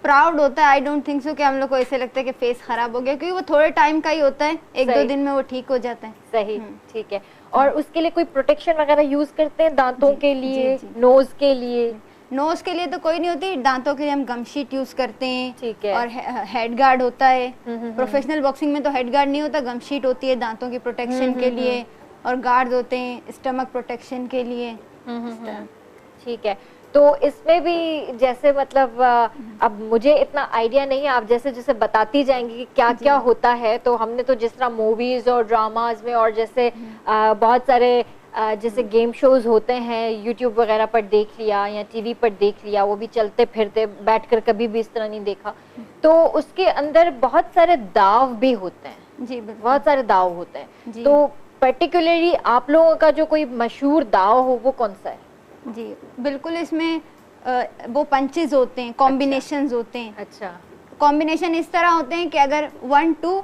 प्राउड होता है। आई डोंट थिंक सो कि हम लोग को ऐसे लगता है कि फेस खराब हो गया, क्योंकि वो थोड़े टाइम का ही होता है, 1-2 दिन में वो ठीक हो जाता है। सही, ठीक है। और उसके लिए कोई प्रोटेक्शन वगैरह यूज करते हैं दांतों के लिए, नोज के लिए? नोज के लिए तो कोई नहीं होती, दांतों के लिए हम गम शीट यूज करते हैं। ठीक है। और हेड गार्ड होता है। प्रोफेशनल बॉक्सिंग में तो हेड गार्ड नहीं होता, गम शीट होती है दांतों की प्रोटेक्शन के लिए, और गार्ड होते हैं स्टमक प्रोटेक्शन के लिए। ठीक है। तो इसमें भी जैसे मतलब अब मुझे इतना आइडिया नहीं है, आप जैसे जैसे बताती जाएंगी कि क्या क्या होता है। तो हमने तो जिस तरह मूवीज और ड्रामाज में और जैसे बहुत सारे जैसे गेम शोज होते हैं यूट्यूब वगैरह पर देख लिया या टीवी पर देख लिया, वो भी चलते फिरते बैठकर कभी भी इस तरह नहीं देखा। तो उसके अंदर बहुत सारे दाव भी होते हैं। जी, बहुत सारे दाव होते हैं। तो पर्टिकुलरली आप लोगों का जो कोई मशहूर दाव हो वो कौन सा है? जी बिल्कुल, इसमें वो पंचेस होते हैं, कॉम्बिनेशंस होते हैं। अच्छा। कॉम्बिनेशन इस तरह होते हैं कि अगर 1 to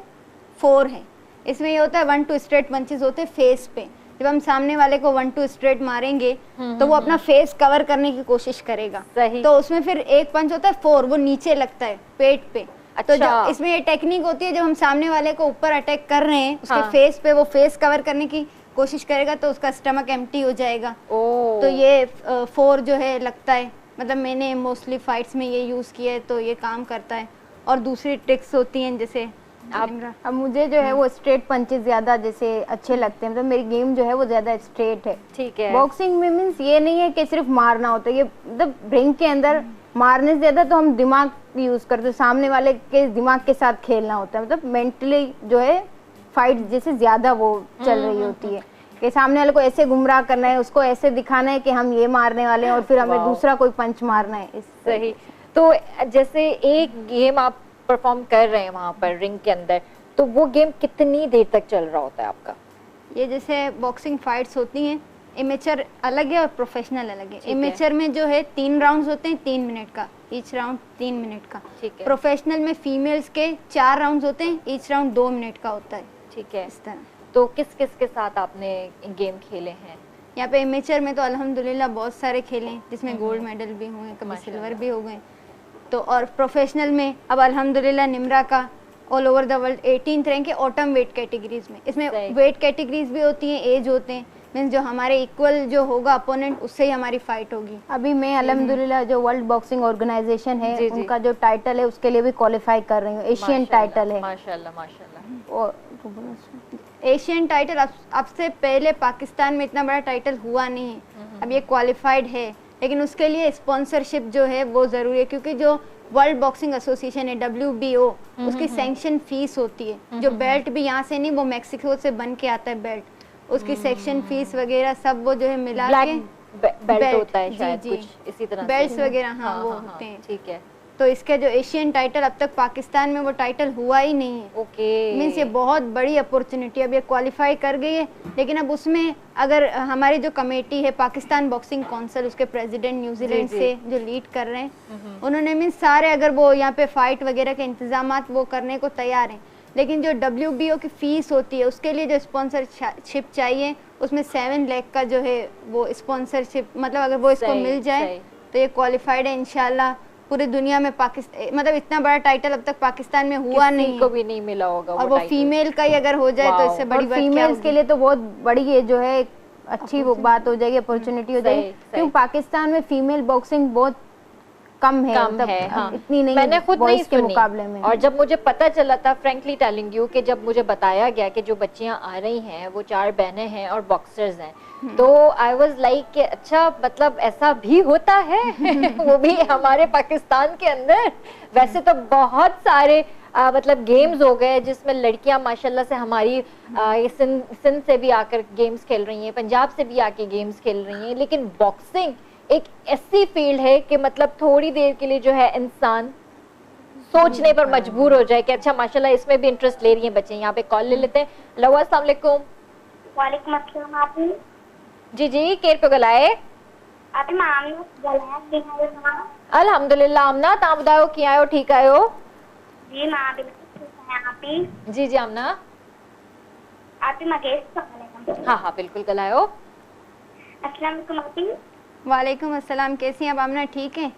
4 है, इसमें ये होता है 1 2 स्ट्रेट पंचेस होते हैं फेस पे। जब हम सामने वाले को 1 2 स्ट्रेट मारेंगे तो वो अपना फेस कवर करने की कोशिश करेगा। सही। तो उसमें फिर एक पंच होता है 4, वो नीचे लगता है पेट पे। अच्छा। तो जब इसमें ये टेक्निक होती है, जब हम सामने वाले को ऊपर अटैक कर रहे हैं उसके फेस पे, वो फेस कवर करने की कोशिश करेगा तो उसका स्टमक एम्प्टी हो जाएगा। तो ये 4 जो है लगता है, मतलब मैंने मोस्टली फाइट्स में ये यूज किया है, तो ये काम करता है। और दूसरी ट्रिक्स होती हैं जैसे अब मुझे जो है वो स्ट्रेट पंचेस ज्यादा जैसे अच्छे लगते हैं, मतलब मेरी गेम जो है वो ज्यादा स्ट्रेट है। ठीक है। बॉक्सिंग में मीन्स ये नहीं है कि सिर्फ मारना होता है, ये मतलब रिंग के अंदर मारने से ज्यादा तो हम दिमाग यूज करते हैं, सामने वाले के दिमाग के साथ खेलना होता है। मतलब मेंटली जो है फाइट जैसे ज्यादा वो चल रही होती है कि सामने वाले को ऐसे गुमराह करना है, उसको ऐसे दिखाना है कि हम ये मारने वाले हैं और फिर हमें दूसरा कोई पंच मारना है। सही। तो जैसे एक गेम आप परफॉर्म कर रहे हैं वहां पर रिंग के अंदर, तो वो गेम कितनी देर तक चल रहा होता है आपका? ये जैसे बॉक्सिंग फाइट्स होती हैं, इमेचर अलग है और प्रोफेशनल अलग है। इमेचर में जो है 3 राउंड्स होते हैं 3 मिनट का, ईच राउंड 3 मिनट का। ठीक है। प्रोफेशनल में फीमेल्स के 4 राउंड्स होते हैं, ईच राउंड 2 मिनट का होता है। ठीक है। इस तरह। तो किस किस के साथ आपने गेम खेले हैं? यहाँ पे इमेचर में तो अल्हम्दुलिल्लाह बहुत सारे खेले हैं, जिसमें गोल्ड मेडल भी हुए, कभी सिल्वर भी हो गए। तो और प्रोफेशनल में अब अल्हम्दुलिल्लाह निम्रा का all over the world 18th rank है ऑटम वेट कैटेगरीज में। इसमें वेट कैटेगरीज भी होती हैं, एज होते हैं, मीन्स जो हमारे इक्वल जो होगा अपोनेंट उससे ही हमारी फाइट होगी। अभी मैं अल्हम्दुलिल्लाह जो वर्ल्ड बॉक्सिंग ऑर्गेनाइजेशन है उनका जो टाइटल है उसके लिए भी क्वालिफाई कर रही हूँ, एशियन टाइटल है। माशाल्लाह माशाल्लाह। और एशियन टाइटल अब से पहले पाकिस्तान में इतना बड़ा टाइटल हुआ नहीं है, अब ये क्वालिफाइड है, लेकिन उसके लिए स्पॉन्सरशिप जो है वो ज़रूरी है, क्योंकि जो वर्ल्ड बॉक्सिंग एसोसिएशन है WBO, उसकी सैंक्शन फीस होती है। जो बेल्ट भी यहाँ से नहीं, वो मैक्सिको से बन के आता है बेल्ट, उसकी सेक्शन फीस वगैरह सब वो जो है मिला के बेल्ट होता है शायद कुछ इसी तरह बेल्ट्स वगैरह। हाँ वो होते हैं। ठीक है। तो इसका जो एशियन टाइटल अब तक पाकिस्तान में वो टाइटल हुआ ही नहीं है। ओके। मीन्स ये बहुत बड़ी अपॉर्चुनिटी, अब ये क्वालिफाई कर गई है, लेकिन अब उसमें अगर हमारी जो कमेटी है पाकिस्तान बॉक्सिंग काउंसिल, उसके प्रेसिडेंट न्यूजीलैंड से जो लीड कर रहे हैं, उन्होंने मीन्स सारे अगर वो यहाँ पे फाइट वगैरह के इंतजामात वो करने को तैयार हैं, लेकिन जो WBO की फीस होती है उसके लिए जो स्पॉन्सरशिप चाहिए उसमें 7 लाख का जो है वो स्पॉन्सरशिप, मतलब अगर वो इसको मिल जाए तो ये क्वालिफाइड है इंशाल्लाह। पूरी दुनिया में पाकिस्तान, मतलब इतना बड़ा टाइटल अब तक पाकिस्तान में हुआ नहीं, को भी नहीं मिला होगा। और वो फीमेल का ही अगर हो जाए तो इससे बड़ी बात क्या फीमेल्स के लिए तो बहुत बड़ी ये जो है अच्छी वो बात हो जाएगी, अपॉर्चुनिटी हो जाएगी, क्योंकि पाकिस्तान में फीमेल बॉक्सिंग बहुत कम है, हाँ। इतनी नहीं, मैंने खुद नहीं के मुकाबले में। और जब मुझे पता चला था, फ्रैंकली टेलिंग यू, कि जब मुझे बताया गया कि जो बच्चियां आ रही हैं वो 4 बहनें हैं और बॉक्सर्स हैं, तो आई वाज लाइक कि अच्छा मतलब ऐसा भी होता है वो भी हमारे पाकिस्तान के अंदर। वैसे तो बहुत सारे मतलब गेम्स हो गए जिसमें लड़कियां माशाल्लाह से हमारी सिंध से भी आकर गेम्स खेल रही हैं, पंजाब से भी आके गेम्स खेल रही हैं, लेकिन बॉक्सिंग एक ऐसी फील्ड है कि मतलब थोड़ी देर के लिए जो है इंसान सोचने पर मजबूर हो जाए कि अच्छा माशाल्लाह इसमें भी इंटरेस्ट ले रही हैं बच्चे। यहाँ पे कॉल ले लेते हैं। हेलो अस्सलाम वालेकुम। वालेकुम अस्सलाम। आप जी जी केर पे गलाए आप मामू गलाया दिना अल्हम्दुलिल्लाह। आमना ता बुधायो कि आयो? ठीक आयो जी? मां बिल्कुल ठीक है। आप जी जी आमना आप मगेश सवाल हाँ हाँ बिल्कुल गलायो। अस्सलाम वालेकुम आंटी। वालेकुम अस्सलाम, कैसी हैं आप आमना? ठीक है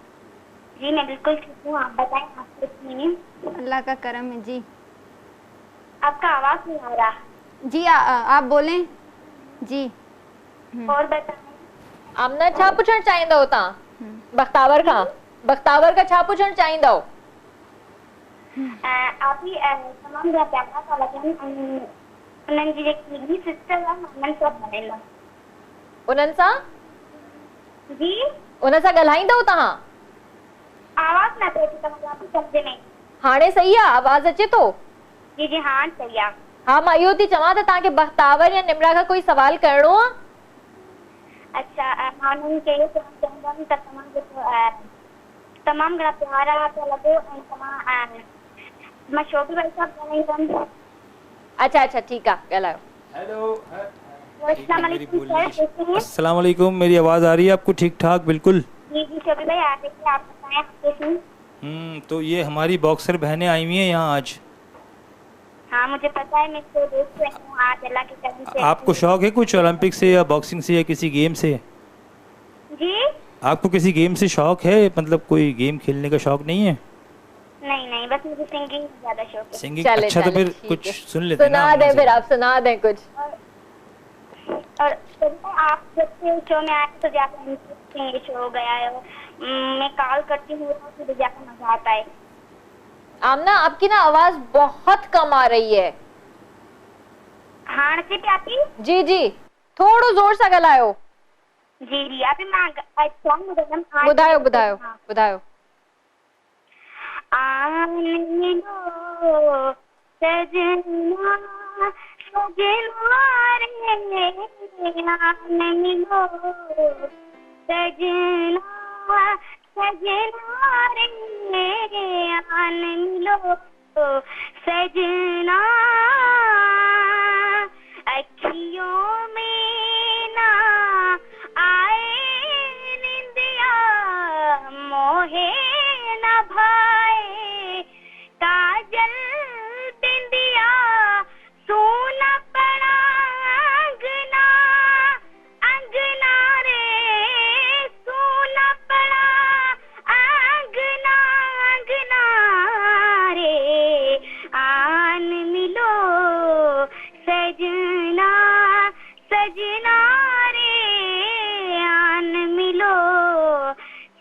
जी मैं बिल्कुल ठीक हूँ, आप बताएं आप कैसी हैं? अल्लाह का करम है जी। आपका आवाज नहीं आ रहा जी आप बोलें जी। और बताएं। आमना छा पुछण चाहींदव तव्हां बख्तावर खां? बख्तावर खां छा पुछण चाहींदव? आप ही तमामु घणा प्यारा था लॻनि। उन्हनि जी जेकी बि सिस्टर आहे उन्हनि सां ॻाल्हाईंदा। उन्हनि सां जी उन सां ॻाल्हाईंदव तव्हां? आवाज न अचे थी तव्हांखे सम्झ में। हाणे सही आहे, आवाज़ अचे थो? जी जी हाँ सही आहे। हा मां इहो थी चवां त तव्हांखे बख्तावर या निमरा खां कोई सवाल करिणो आहे? अच्छा मां उन्हनि खे इहो चवणु चाहींदमि त तमामु घणा प्यारा पिया लॻो ऐं मां शोभी भाई साहब ॻाल्हाईंदमि। अच्छा अच्छा ठीक आहे, ॻाल्हायो। हेलो। अस्सलाम वालेकुम सर, कैसे हैं? अस्सलाम वालेकुम, मेरी आवाज़ आ रही है आपको ठीक ठाक? बिल्कुल। जी जी शोभी भाई आ रही है, आप बताएं आप कैसे हैं? तो ये हमारी बॉक्सर बहनें आई हुई हैं यहाँ आज। हाँ मुझे पता है, मैं इसको देख रही हूँ आज अल्लाह के करम से। आपको शौक है कुछ ओलंपिक से या बॉक्सिंग से या किसी गेम से? जी आपको किसी गेम से शौक है, मतलब कोई गेम खेलने का शौक नहीं है? नहीं नहीं बस मुझे सिंगिंग ज्यादा शौक है। सिंगिंग? चले, अच्छा तो चले, फिर ठीक कुछ है। सुन लेते हैं ना सुना आमना दें से। फिर आप सुना दें कुछ। और आप जब से शो में आए तो ज्यादा इंटरेस्टिंग शो गया है। मैं कॉल करती हूँ तो मुझे ज्यादा मजा आता है। आमना आपकी ना आवाज बहुत कम आ रही है। हाँ नचे पे आती? जी जी थोड़ो जोर सां ॻाल्हायो। जी जी आप मां सॉन्ग ॿुधाईंदमि। ॿुधायो ॿुधायो ॿुधायो। आन मिलो सजना सजना रे आन मिलो सजना सजना रे आन मिलो सजना अखियों में ना आए निंदिया मोहे न भाए काजल बिंदिया सोना पड़ा अंगना अंगना रे सोना पड़ा अंगना अंगना रे आन मिलो सजना सजना रे आन मिलो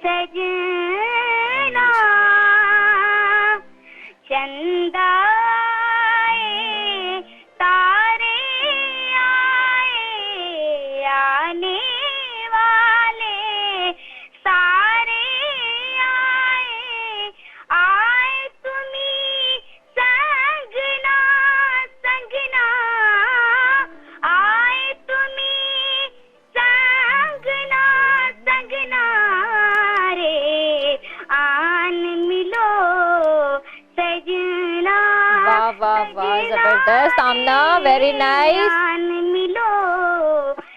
सजना चंदा आए तारे आए आने वाले सारे आए आए तुम्ही संगना संगना आए तुम्ही संगना संगना रे आन मिलो सजना। वाह वाह वाह जबरदस्त आमना, वेरी नाइस आन मिलो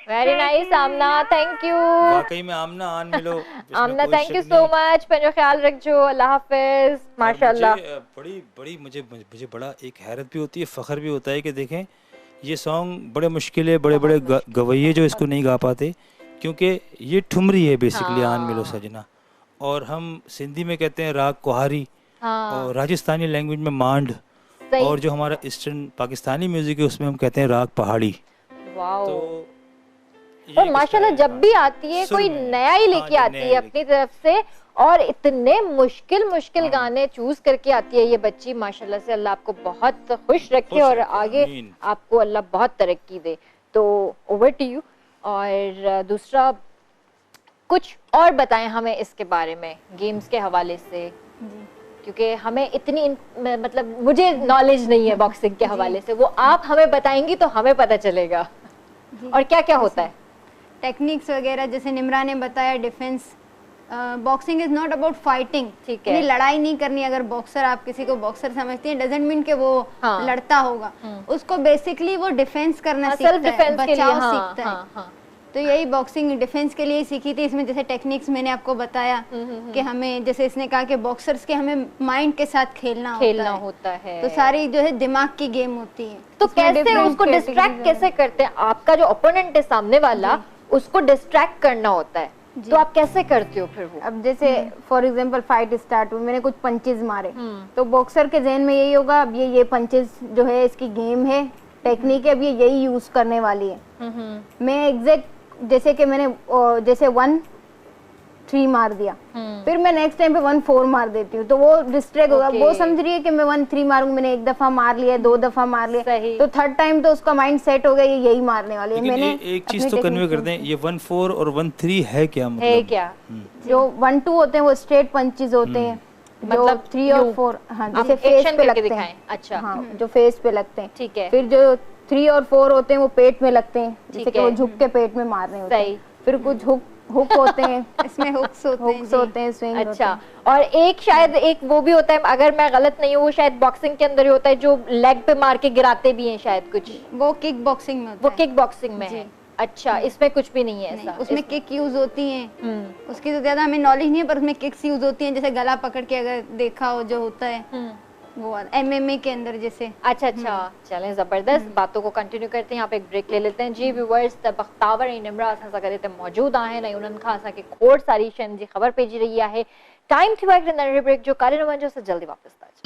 very nice Aamna, thank you. वाकई में आमना आन मिलो। Aamna thank you so much, पंहिंजो ख्याल रखजो, अल्लाह हाफिज। माशाल्लाह बड़ी बड़ी मुझे बड़ा एक हैरत भी होती है, फख्र भी होता है कि देखें ये सॉन्ग बड़े मुश्किल है, बड़े बड़े गवैये जो इसको नहीं गा पाते, क्योंकि ये ठुमरी है बेसिकली आन मिलो सजना, और हम सिंधी में कहते हैं राग कोहारी, और राजस्थानी लैंग्वेज में मांड, और जो हमारा ईस्टर्न पाकिस्तानी म्यूजिक है उसमें हम कहते हैं राग पहाड़ी। वाओ। तो और माशाल्लाह जब भी आती है कोई नया ही लेके आती है अपनी तरफ से, और इतने मुश्किल मुश्किल गाने चूज करके आती है ये बच्ची, माशाल्लाह से। अल्लाह आपको बहुत खुश रखे और आगे आपको अल्लाह बहुत तरक्की दे। तो ओवर टू यू। और दूसरा कुछ और बताएं हमें इसके बारे में, गेम्स के हवाले से, क्योंकि हमें इतनी मतलब मुझे नॉलेज नहीं है बॉक्सिंग के हवाले से, वो आप हमें बताएंगी तो हमें पता चलेगा। और क्या क्या होता है टेक्निक्स वगैरह, जैसे निमरा ने बताया defence. Boxing is not about fighting, ठीक है, लड़ाई नहीं करनी। अगर बॉक्सर, आप किसी को बॉक्सर समझती हैं, डजंट मीन कि वो लड़ता होगा, उसको बेसिकली वो डिफेंस करना सीखता है, बचाव सीखता है। तो यही बॉक्सिंग डिफेंस के लिए सीखी थी। इसमें जैसे टेक्निक्स मैंने आपको बताया कि हमें, जैसे इसने कहा कि बॉक्सर्स के हमें माइंड के साथ खेलना होता है, तो सारी जो है दिमाग की गेम होती है। तो कैसे उसको डिस्ट्रैक्ट कैसे करते हैं? आपका जो ओपोनेंट है सामने वाला, उसको डिस्ट्रैक्ट करना होता है, तो आप कैसे करते हो फिर वो? अब जैसे फॉर एग्जांपल फाइट स्टार्ट हुई, मैंने कुछ पंचेस मारे, तो बॉक्सर के जहन में यही होगा अब ये पंचेस जो है इसकी गेम है, टेक्निक है, अब ये यही यूज करने वाली है। मैं एग्जैक्ट जैसे कि मैंने जैसे 1-3 मार दिया, फिर मैं नेक्स्ट टाइम पे 1-4 मार देती हूँ, तो वो डिस्ट्रैक्ट होगा। वो समझ रही है कि मैं 1-3 मारूंगी, मैंने 1 दफा मार लिया, 2 दफा मार लिया, तो थर्ड टाइम तो उसका माइंड सेट हो गया ये यही मारने वाली है। मैंने एक चीज तो कन्वे कर दें, ये 1-4 और 1-3 है क्या? मतलब है क्या? जो 1-2 होते हैं वो स्ट्रेट पंचेस होते हैं, मतलब 3 और 4 हाँ जैसे फेस पे लगते हैं। अच्छा हाँ जो फेस पे लगते हैं, ठीक है। फिर जो 3 और 4 होते हैं वो पेट में लगते हैं, जैसे कि वो झुक के पेट में मारने होते हैं। फिर कुछ हुक होते हैं, इसमें हुक्स होते हैं, स्विंग। अच्छा, और एक शायद एक वो भी होता है, अगर मैं गलत नहीं हूँ, वो शायद बॉक्सिंग के अंदर ही होता है, जो लेग पे मार के गिराते भी हैं शायद कुछ, वो किक बॉक्सिंग में होता वो है। किक बॉक्सिंग में है। अच्छा, इसमें कुछ भी नहीं है ऐसा? उसमें किक यूज होती हैं, उसकी तो ज्यादा हमें नॉलेज नहीं है, पर उसमें किक्स यूज होती हैं, जैसे गला पकड़ के अगर देखा हो जो होता है वो MMA के अंदर जैसे। अच्छा अच्छा, चलें जबरदस्त, बातों को कंटिन्यू करते हैं। यहाँ पे एक ब्रेक ले लेते हैं जी व्यूअर्स। त बख्तावर ऐं निमरा असां सां गॾु हिते मौजूद आहिनि ऐं उन्हनि खां असांखे खोड़ सारी शयुनि जी ख़बर पइजी रही आहे। टाइम थी वियो आहे हिकिड़े नंढे ब्रेक जो, कारे न वञिजो, असां जल्दी वापसि था अचूं।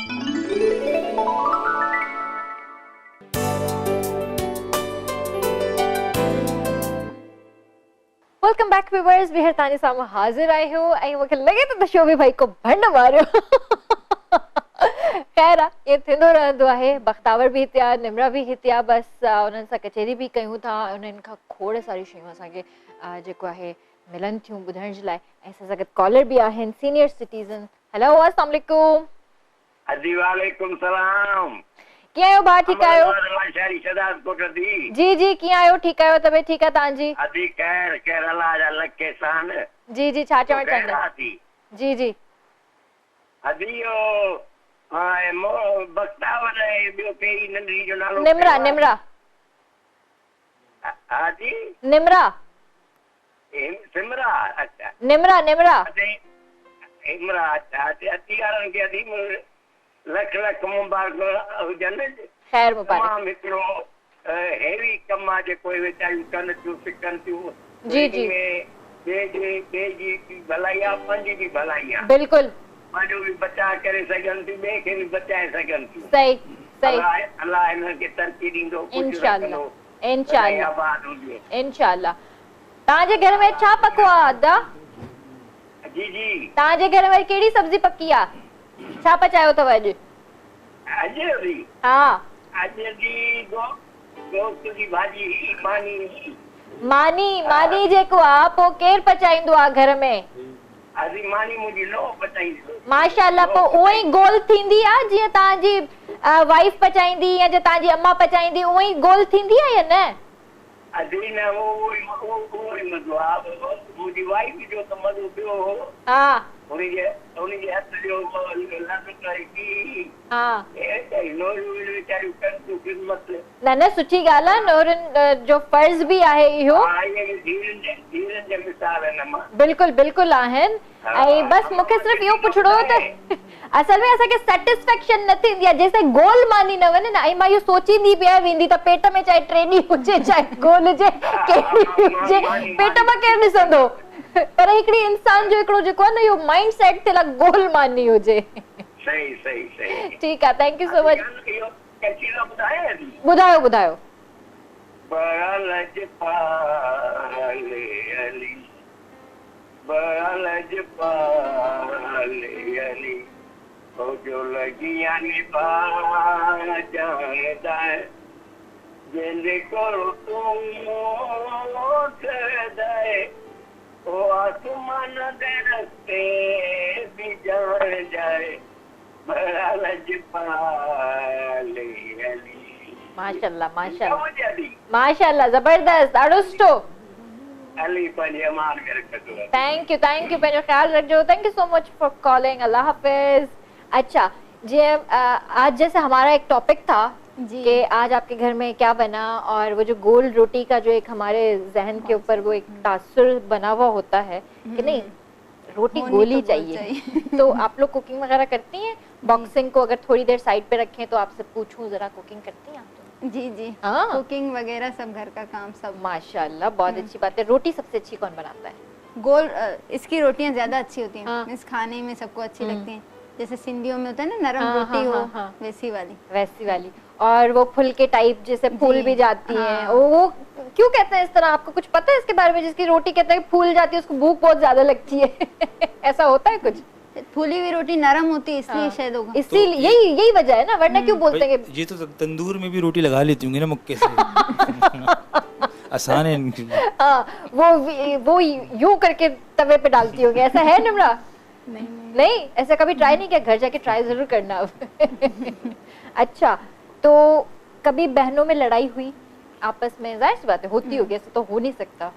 वेलकम बैक व्यूअर्स, ॿीहर तव्हांजे साम्हूं हाज़िर आहियो ऐं मूंखे लॻे थो त शो बि भाई को भंड मारियो। ख़ैर आहे, ये थींदो रहंदो आहे। बख्तावर भी हिते आहे, निमरा भी हिते आहे, बसि उन्हनि सां कचहरी भी कयूं था। उन्हनि खां खोड़ सारी शयूं असांखे जेको आहे मिलनि थियूं ॿुधण जे लाइ, ऐं असां सां गॾु कॉलर भी आहिनि, सीनियर सिटीज़न। हेलो, अस्सलाम वालेकुम। जी वालेकुम सलाम। कीअं आहियो भाउ? ठीकु आहियो? जी जी कीअं आहियो? ठीकु आहियो? तबियत ठीकु आहे तव्हांजी? अदी खैर खैर अल्लाह जा लख के सान। जी छा चवणु चाहींदा? जी अदी मो बख्तावर ॿियो पहिरीं नंढी जो नालो निमरा। हा जी निमरा। सिमरा। अच्छा निमरा। इमरा। अच्छा अती वारनि खे अदी लख लख मुबारक हुजनि। खैर मुबारक। तमामु हिकिड़ो हेवी कमु आहे जेको वीचारियूं कनि थियूं, सिकनि थियूं। जी ॿिए जी भलाई आहे, पंहिंजी बि भलाई आहे। बिल्कुलु। पंहिंजो बि बचाव करे सघनि थियूं, ॿिए खे बि बचाए सघनि थियूं। सही। अलाह हिननि खे तरक़ी ॾींदो। इंशाल्लाह। तव्हांजे घर में छा पको आहे अदा? जी तव्हांजे घर में कहिड़ी सब्जी पकी आहे? छा पचायो अथव अॼु? हा अॼु जी गोश्त जी भाॼी मानी जेको आहे पोइ केरु पचाईंदो आहे घर में? मानी मुंहिंजी नो पचाईंदी। माशाअल्लाह। पोइ उहो ई गोल थींदी आहे जीअं तव्हांजी वाइफ पचाईंदी या जो तव्हांजी अम्मा पचाईंदी, उहो ई गोल थींदी आहे या न? मुंहिंजी वाइफ जो त मज़ो ॿियो हो। हा उनजे हथ जो न सुठी ॻाल्हि आहे, नौरनि जो फर्ज़ भी आहे इहो। बिल्कुलु आहिनि। ऐं बसि मूंखे सिर्फ़ु इहो पुछणो हो त असल में असांखे सेटिस्फेक्शन न थींदी आहे जेसिताईं गोल मानी न वञे न। ऐं मां इहो सोचींदी पिया वेंदी त पेट में चाहे 3 ॾींहं हुजे चाहे गोल हुजे, पेट मां केरु ॾिसंदो? पर हिकिड़ी इंसान जो हिकिड़ो जेको आहे न इहो माइंड सेट थियल आहे गोल मानी हुजे। सही। ठीकु आहे, थैंक यू सो मच। ॿुधायो। जो लगियां निभा जानदा है जिंदे को तुम दे ओ आसमान दे रस्ते भी जान जाए बड़ा लजपाले अली। माशाअल्लाह जबरदस्त, ॾाढो सुठो। अली पंहिंजी अमान करे रखो। थैंक यू पंहिंजो ख्याल रखिजो। Thank you so much for calling. अल्लाह हाफिज। अच्छा जी, आज जैसे हमारा एक टॉपिक था कि आज आपके घर में क्या बना, और वो जो गोल रोटी का जो एक हमारे जहन के ऊपर वो एक तासुर बना हुआ होता है कि नहीं रोटी गोली चाहिए। तो आप लोग कुकिंग वगैरह करती हैं? बॉक्सिंग को अगर थोड़ी देर साइड पे रखें तो आपसे पूछूं जरा, कुकिंग करती हैं आप? जी जी, हाँ। कुकिंग वगैरह सब, घर का काम सब। माशाल्लाह, बहुत अच्छी बात है। रोटी सबसे अच्छी कौन बनाता है? गोल इसकी रोटियां ज्यादा अच्छी होती हैं, हाँ। मीन्स खाने में सबको अच्छी लगती हैं। जैसे सिंधियों में होता है ना नरम हाँ, रोटी हाँ, हो, हाँ, हाँ। वैसी वाली। वैसी वाली, और वो फुल के टाइप जैसे फूल जी, भी जाती है, हाँ। वो क्यों कहते हैं इस तरह? आपको कुछ पता है इसके बारे में? जिसकी रोटी कहते हैं फूल जाती है उसको भूख बहुत ज्यादा लगती है ऐसा होता है कुछ? फूली हुई रोटी नरम होती है इसलिए हाँ। शायद होगा। इसीलिए यही वजह है ना, वरना क्यों बोलते हैं कि ये तो तंदूर में भी रोटी लगा लेती होंगी ना मुक्के से आसान है इनकी। हाँ, वो यूं करके तवे पे डालती होगी, ऐसा है निम्रा? नहीं, ऐसा कभी ट्राई नहीं किया? घर जाके ट्राई जरूर करना अब अच्छा, तो कभी बहनों में लड़ाई हुई आपस में? जाहिर सी बात है होती होगी, ऐसा तो हो नहीं सकता।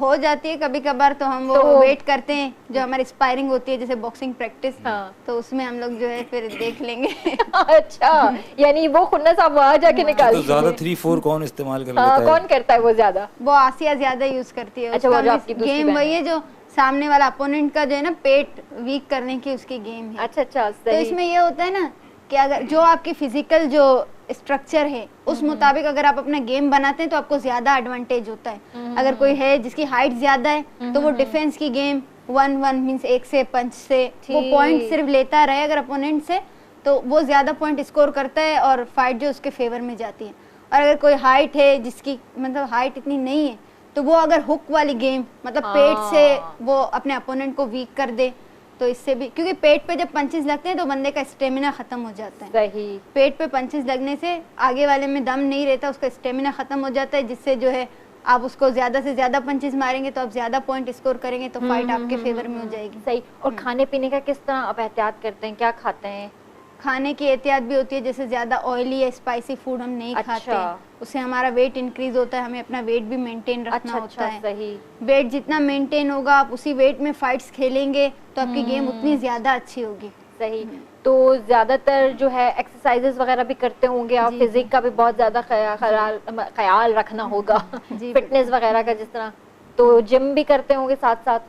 हो जाती है कभी कभार, तो हम वो तो- वेट करते हैं जो हमारी स्पायरिंग होती है, जैसे बॉक्सिंग प्रैक्टिस, हाँ। तो उसमें हम लोग जो है फिर देख लेंगे अच्छा, यानी वो खुन्नस आप वहां जाके निकाल तो ज्यादा 3-4 कौन इस्तेमाल कर हाँ, लेता है? कौन करता है वो ज्यादा? वो आसिया ज्यादा यूज करती है। अच्छा, वो जो आपकी दूसरी गेम बहन वही है। है जो सामने वाला अपोनेंट का जो है ना पेट वीक करने की उसकी गेम है। अच्छा अच्छा, तो सही। इसमें ये होता है ना कि अगर जो आपकी फिजिकल जो स्ट्रक्चर है उस मुताबिक अगर आप अपना गेम बनाते हैं तो आपको ज्यादा एडवांटेज होता है। अगर कोई है जिसकी हाइट ज्यादा है तो वो डिफेंस की गेम 1-1 मींस एक से पंच से वो ठीक। पॉइंट सिर्फ लेता रहे अगर अपोनेंट से, तो वो ज्यादा पॉइंट स्कोर करता है और फाइट जो उसके फेवर में जाती है। और अगर कोई हाइट है जिसकी मतलब हाइट इतनी नहीं है तो वो अगर हुक वाली गेम मतलब पेट से वो अपने अपोनेंट को वीक कर दे, तो इससे भी, क्योंकि पेट पे जब पंचेस लगते हैं तो बंदे का स्टेमिना खत्म हो जाता है। सही। पेट पे पंचेस लगने से आगे वाले में दम नहीं रहता, उसका स्टेमिना खत्म हो जाता है, जिससे जो है आप उसको ज्यादा से ज्यादा पंचेस मारेंगे तो आप ज्यादा पॉइंट स्कोर करेंगे, तो फाइट आपके फेवर में हो जाएगी। सही। और खाने पीने का किस तरह आप एहतियात करते हैं? क्या खाते हैं? खाने की एहतियात भी होती है, जैसे ज्यादा ऑयली या स्पाइसी फूड हम नहीं अच्छा। खाते, उससे हमारा वेट इंक्रीज होता है, हमें अपना वेट भी मेंटेन रखना अच्छा होता है। सही। वेट जितना मेंटेन होगा आप उसी वेट में फाइट्स खेलेंगे तो आपकी गेम उतनी ज्यादा अच्छी होगी। सही। तो ज्यादातर जो है एक्सरसाइजेस वगैरह भी करते होंगे आप, फिजिक का भी बहुत ज्यादा ख्याल रखना होगा फिटनेस वगैरह का, जिस तरह तो जिम भी करते होंगे साथ साथ?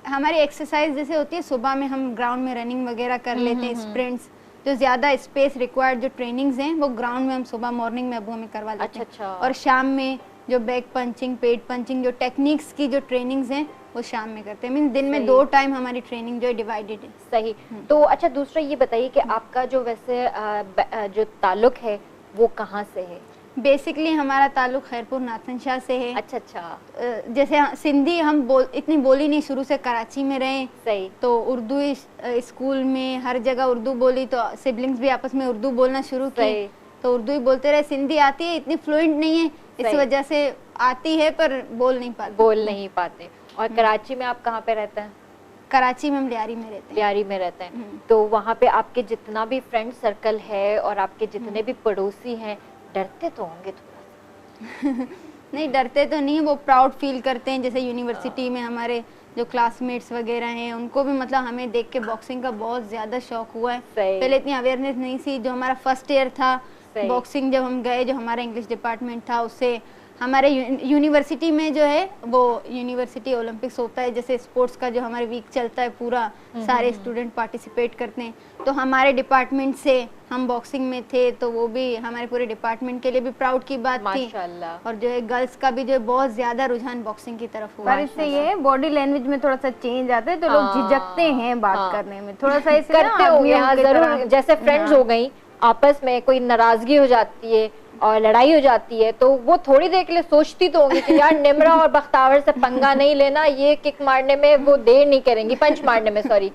हमारी एक्सरसाइज जैसे होती है सुबह में हम ग्राउंड में रनिंग वगैरह कर लेते हैं, स्प्रिंट्स जो ज्यादा स्पेस रिक्वायर्ड जो ट्रेनिंग्स हैं वो ग्राउंड में हम सुबह मॉर्निंग में अबू हमें करवा लेते हैं। अच्छा। और शाम में जो बैक पंचिंग, पेट पंचिंग, जो टेक्निक्स की जो ट्रेनिंग्स हैं वो शाम में करते हैं। मींस दिन में 2 टाइम हमारी ट्रेनिंग जो है डिवाइडेड है। सही। तो अच्छा, दूसरा ये बताइए कि आपका जो वैसे जो ताल्लुक है वो कहाँ से है? बेसिकली हमारा ताल्लुक खैरपुर नाथन शाह से है। अच्छा अच्छा। जैसे सिंधी हम इतनी बोली नहीं, शुरू से कराची में रहे, सही। तो उर्दू स्कूल में हर जगह उर्दू बोली, तो सिबलिंग्स भी आपस में उर्दू बोलना शुरू की, तो उर्दू ही बोलते रहे। सिंधी आती है, इतनी फ्लुएंट नहीं है, इस वजह से आती है पर बोल नहीं पाते। और कराची में आप कहाँ पे रहते हैं? कराची में हम लियारी में रहते हैं। लियारी में रहते हैं। तो वहाँ पे आपके जितना भी फ्रेंड सर्कल है और आपके जितने भी पड़ोसी हैं, डरते तो होंगे थोड़ा? नहीं, डरते तो नहीं, वो प्राउड फील करते हैं। जैसे यूनिवर्सिटी में हमारे जो क्लासमेट्स वगैरह हैं उनको भी मतलब हमें देख के बॉक्सिंग का बहुत ज़्यादा शौक हुआ है। पहले इतनी अवेयरनेस नहीं थी। जो हमारा फर्स्ट ईयर था बॉक्सिंग, जब हम गए, जो हमारा इंग्लिश डिपार्टमेंट था, उससे हमारे यूनिवर्सिटी में जो है वो यूनिवर्सिटी ओलंपिक्स होता है, जैसे स्पोर्ट्स का जो हमारे वीक चलता है पूरा, सारे स्टूडेंट पार्टिसिपेट करते हैं, तो हमारे डिपार्टमेंट से हम बॉक्सिंग में थे, तो वो भी हमारे पूरे डिपार्टमेंट के लिए भी प्राउड की बात थी। और जो है गर्ल्स का भी जो है बहुत ज्यादा रुझान बॉक्सिंग की तरफ हुआ। पर इससे ये बॉडी लैंग्वेज में थोड़ा सा चेंज आता है, तो लोग झिझकते हैं बात करने में, थोड़ा सा इससे करते होंगे। हाँ जरूर, जैसे फ्रेंड्स हो गई, आपस में कोई नाराजगी हो जाती है और लड़ाई हो जाती है, तो वो थोड़ी देर के लिए सोचती तो होंगी कि यार निम्रा और बख्तावर से पंगा नहीं लेना, ये किक मारने में वो देर नहीं करेंगी, पंच मारने में, सॉरी,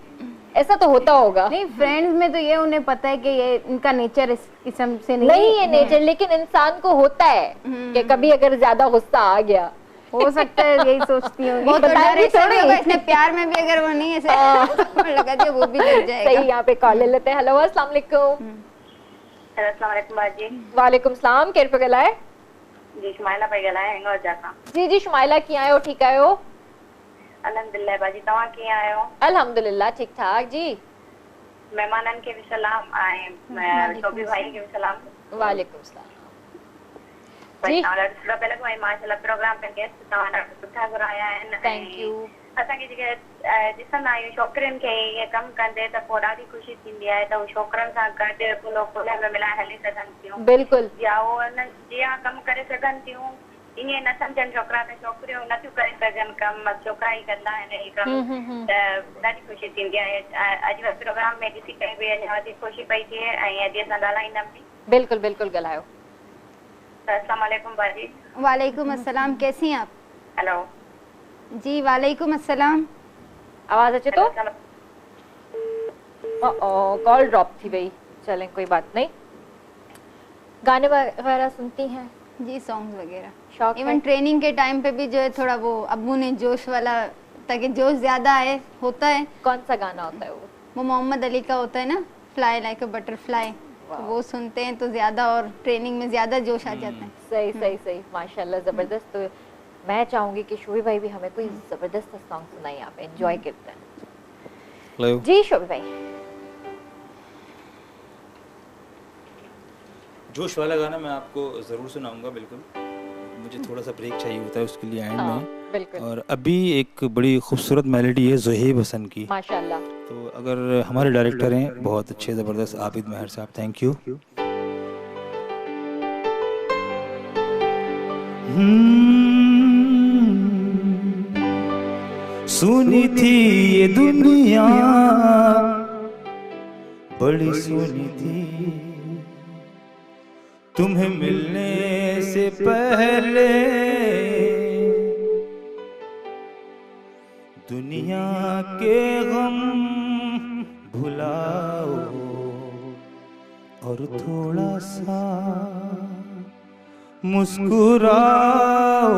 ऐसा तो होता होगा। नहीं, फ्रेंड्स में तो ये उन्हें पता है कि ये इनका नेचर इस किस्म से नहीं है नेचर, लेकिन इंसान को होता है कि कभी अगर ज्यादा गुस्सा आ गया, हो सकता है यही सोचती होंगी। वो तो डर होगा, इतने प्यार में भी अगर वो नहीं ऐसे लगा वो भी लग जाएगा। सही। यहाँ पे कॉल ले लेते हैं। हेलो, अस्सलाम वालेकुम। अस्सलाम वालेकुम बाजी। वालेकुम सलाम। केर पे गला है जी? शुमाइला पे गला है इंगोर जाका। जी जी, शुमाइला की आए हो? ठीक आए हो? अल्हम्दुलिल्लाह बाजी, तवा की आए हो? अल्हम्दुलिल्लाह ठीक ठाक जी। मेहमानन के भी सलाम आए, मैं टोपी भाई के भी सलाम। वालेकुम सलाम जी। पहले कोई माशाल्लाह प्रोग्राम पे गेस्ट तवा सुठा कराया है। Thank you. असांखे जेके ॾिसंदा आहियूं छोकिरियुनि खे ईअं कमु कंदे त पोइ ॾाढी ख़ुशी थींदी आहे त उहे छोकिरनि सां गॾु पुलो पुले में मिलाए हली सघनि थियूं बिल्कुलु या उहे जीअं कमु करे सघनि थियूं ईअं न सम्झनि छोकिरा त छोकिरियूं नथियूं करे सघनि कमु छोकिरा ई कंदा आहिनि ही कमु त ॾाढी ख़ुशी थींदी आहे अॼु प्रोग्राम में ॾिसी करे बि अञा वधीक ख़ुशी पई थिए ऐं अॼु असां ॻाल्हाईंदमि बि बिल्कुलु बिल्कुलु ॻाल्हायो। अस्सलाम वालेकुम बाजी। वालेकुम अस्सलाम, कैसी हैं आप? हेलो जी वालेकुम अस्सलाम। आवाज अचे तो? कॉल ड्रॉप थी गई, चलें कोई बात नहीं। गाने वगैरह सुनती हैं? जी सॉन्ग्स वगैरह शौक इवन ट्रेनिंग के टाइम पे भी जो है थोड़ा वो अब्बू ने जोश वाला, ताकि जोश ज्यादा आए होता है। कौन सा गाना होता है वो मोहम्मद अली का होता है ना, फ्लाई लाइक अ बटरफ्लाई, तो वो सुनते हैं तो ज्यादा और ट्रेनिंग में ज्यादा जोश आ जाता है। सही सही सही, माशाल्लाह जबरदस्त। तो मैं चाहूंगी कि शोभी भाई भी हमें कोई जबरदस्त सॉन्ग सुनाइए, आप एंजॉय करते हैं। जी शोभी भाई। जोश वाला गाना मैं आपको ज़रूर सुनाऊंगा, बिल्कुल। मुझे थोड़ा सा ब्रेक चाहिए होता है उसके लिए एंड में। बिल्कुल। और अभी एक बड़ी खूबसूरत मेलोडी है ज़ुहैब हसन की, माशाल्लाह। तो अगर हमारे डायरेक्टर हैं बहुत अच्छे ज़बरदस्त आबिद महर साहब, थैंक यू। सुनी थी ये दुनिया बड़ी सुनी थी, तुम्हें मिलने से पहले दुनिया के गम भुलाओ और थोड़ा सा मुस्कुराओ।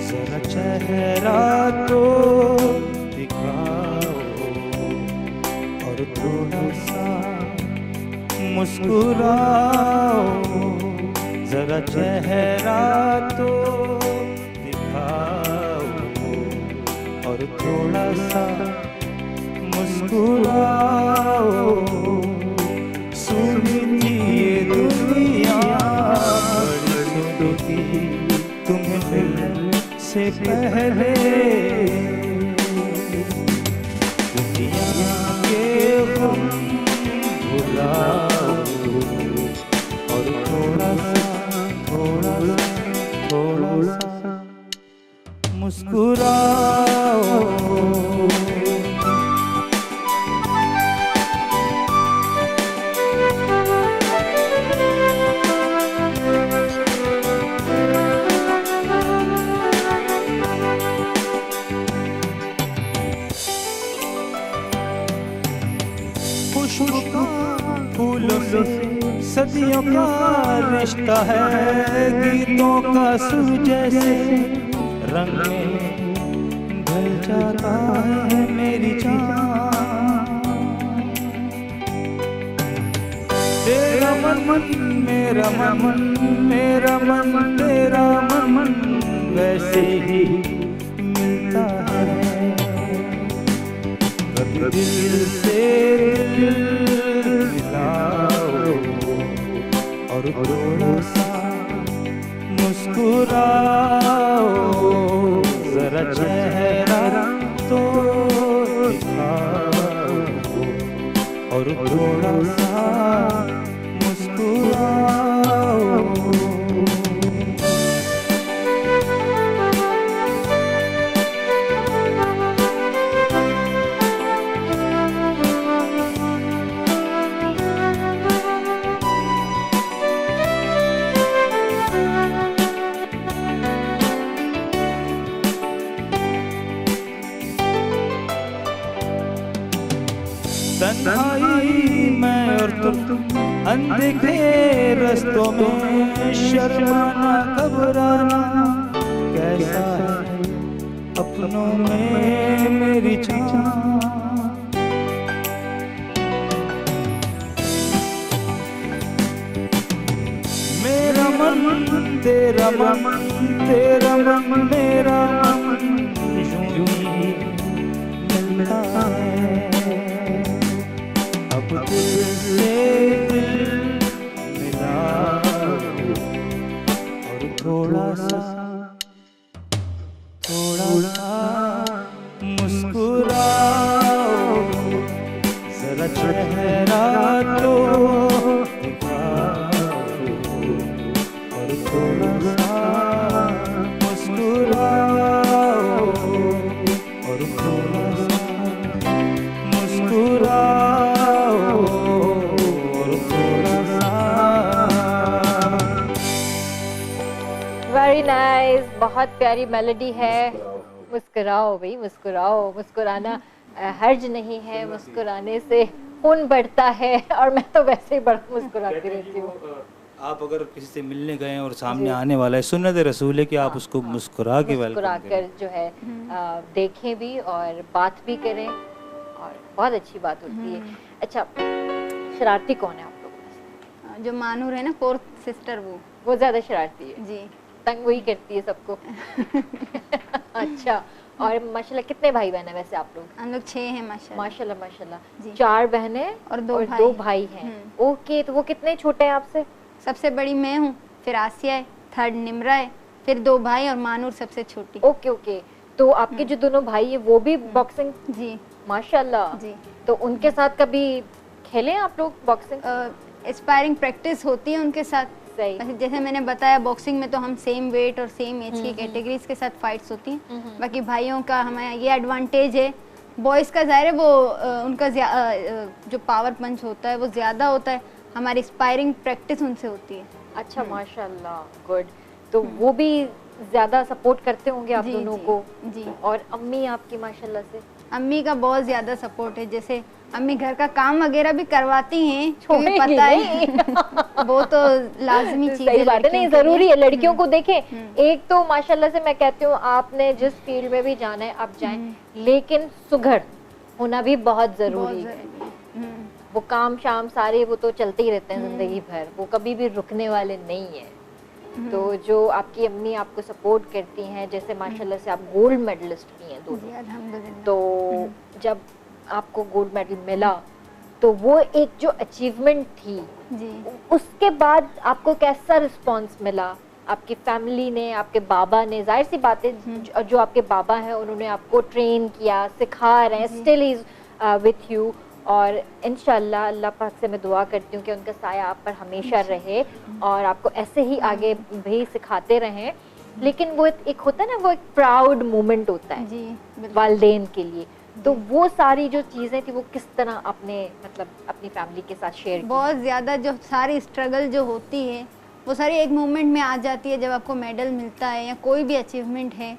जरा चेहरा तो दिखाओ और थोड़ा सा मुस्कुराओ। जरा चेहरा तो दिखाओ और थोड़ा सा मुस्कुराओ। सुनी थी ये दुनिया बड़ी सुनी थी, तुम्हें मिलने से पहले दुनिया के गम भुलाओ और थोड़ा सा मुस्कुराओ। फूलों से सदियों का रिश्ता है, गीतों का सुर जैसे रंग में ढल जाता है मेरी जान। तेरा मन मेरा मन, मेरा मन तेरा मन वैसे ही मिलता है। कभी दिल से दिल मिलाओ और थोड़ा सा मुस्कुराओ। जरा चेहरा तो दिखाओ और थोड़ा सा मुस्कुराओ। तन्हाई मैं और तुम अनदेखे रस्तों में, शर्माना घबराना कैसा है अपनों में मेरी जान। मेरा मन तेरा मन, तेरा मन मेरा मन यूं ही मिलता है, अब दिल से दिल मिला और थोड़ा सा मुस्कुराओ, जरा चेहरा तो दिखाओ और थोड़ा सा मुस्कुराओ और थोड़ा सा मुस्कुराओ और थोड़ा सा। वेरी नाइस, बहुत प्यारी मेलोडी है। मुस्कुराओ भाई, मुस्कुराओ, मुस्कुराना हर्ज नहीं है, मुस्कुराने से खून बढ़ता है, और मैं तो वैसे ही बड़ा मुस्कुराती रहती हूँ। आप अगर किसी से मिलने गए और सामने आने वाला है, सुन्नत रसूल है कि आप उसको मुस्कुरा के मुस्कुरा कर जो है देखें भी और बात भी करें, और बहुत अच्छी बात होती है। अच्छा, शरारती कौन है आप लोगों में से? जो मानूर है ना, फोर्थ सिस्टर, वो ज्यादा शरारती है जी, तंग वही करती है सबको। अच्छा, और माशाल्लाह कितने भाई बहन है वैसे आप लोग? हम लोग 6 हैं माशाल्लाह। माशाल्लाह माशाल्लाह, जी। 4 बहनें और 2 भाई हैं। ओके, तो वो कितने छोटे हैं आपसे? सबसे बड़ी मैं हूँ, फिर आसिया है, थर्ड निमरा है, फिर 2 भाई और मानूर सबसे छोटी। ओके ओके, तो आपके जो दोनों भाई है वो भी बॉक्सिंग? जी माशाल्लाह जी। तो उनके साथ कभी खेले आप लोग बॉक्सिंग? एस्पायरिंग प्रैक्टिस होती है उनके साथ। सही। जैसे मैंने बताया, बॉक्सिंग में तो हम सेम वेट और सेम एज की कैटेगरीज के साथ फाइट्स होती हैं। बाकी भाइयों का हमें ये एडवांटेज है, बॉयज़ का ज़ाहिर है वो उनका जो पावर पंच होता है वो ज़्यादा होता है, हमारी स्पायरिंग प्रैक्टिस उनसे होती है। अच्छा माशाल्लाह, गुड। तो वो भी ज़्यादा सपोर्ट करते होंगे आप दोनों को? जी। और अम्मी आपकी माशाल्लाह से? अम्मी का बहुत ज़्यादा सपोर्ट है, जैसे अम्मी घर का काम वगैरह भी करवाती हैं, क्योंकि पता है वो तो लाजमी चीज़ है। सही बात है, नहीं ज़रूरी है लड़कियों को। देखें, एक तो माशाल्लाह से मैं कहती हूँ आपने जिस फील्ड में भी जाना है आप जाएं, लेकिन सुघड़ होना भी बहुत ज़रूरी है। वो काम शाम सारे वो तो चलते ही रहते हैं जिंदगी भर, वो कभी भी रुकने वाले नहीं है। तो जो आपकी अम्मी आपको सपोर्ट करती हैं, जैसे माशाल्लाह से आप गोल्ड मेडलिस्ट भी हैं दोनों, अल्हम्दुलिल्लाह। तो जब आपको गोल्ड मेडल मिला तो वो एक जो अचीवमेंट थी जी, उसके बाद आपको कैसा रिस्पांस मिला? आपकी फैमिली ने, आपके बाबा ने, जाहिर सी बात है जो आपके बाबा हैं उन्होंने आपको ट्रेन किया, सिखा रहे हैं, स्टिल इज विथ यू, और इंशाल्लाह अल्लाह पाक से मैं दुआ करती हूँ कि उनका साया आप पर हमेशा रहे और आपको ऐसे ही आगे भी सिखाते रहें। लेकिन वो एक होता है ना, वो एक प्राउड मोमेंट होता है जी, वालिदैन के लिए, तो वो सारी जो चीज़ें थी वो किस तरह आपने मतलब अपनी फैमिली के साथ शेयर की? बहुत ज़्यादा जो सारी स्ट्रगल जो होती है वो सारी एक मोमेंट में आ जाती है। जब आपको मेडल मिलता है या कोई भी अचीवमेंट है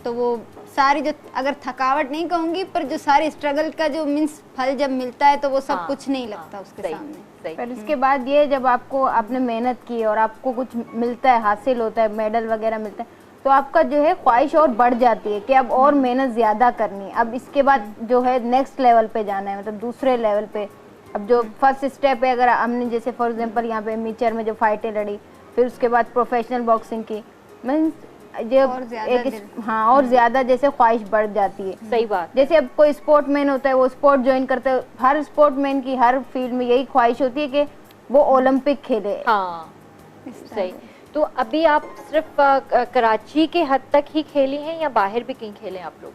तो वो सारी जो, अगर थकावट नहीं कहूँगी, पर जो सारी स्ट्रगल का जो मीन्स फल जब मिलता है तो वो सब कुछ नहीं लगता उसके सामने। पर इसके बाद ये जब आपको आपने मेहनत की और आपको कुछ मिलता है, हासिल होता है, मेडल वगैरह मिलता है, तो आपका जो है ख्वाहिश और बढ़ जाती है कि अब और मेहनत ज़्यादा करनी है, अब इसके बाद जो है नेक्स्ट लेवल पे जाना है, मतलब दूसरे लेवल पे। अब जो फर्स्ट स्टेप है, अगर हमने जैसे फॉर एग्जांपल यहाँ पे मीचर में जो फाइटें लड़ी, फिर उसके बाद प्रोफेशनल बॉक्सिंग की, मीन्स जो हाँ और ज़्यादा जैसे ख्वाहिश बढ़ जाती है। सही बात। जैसे अब कोई स्पोर्टमैन होता है, वो स्पोर्ट ज्वाइन करता है, हर स्पोर्टमैन की हर फील्ड में यही ख्वाहिश होती है कि वो ओलंपिक खेले। हाँ सही। तो अभी आप सिर्फ कराची के हद तक ही खेली हैं या बाहर भी कहीं खेले आप लोग?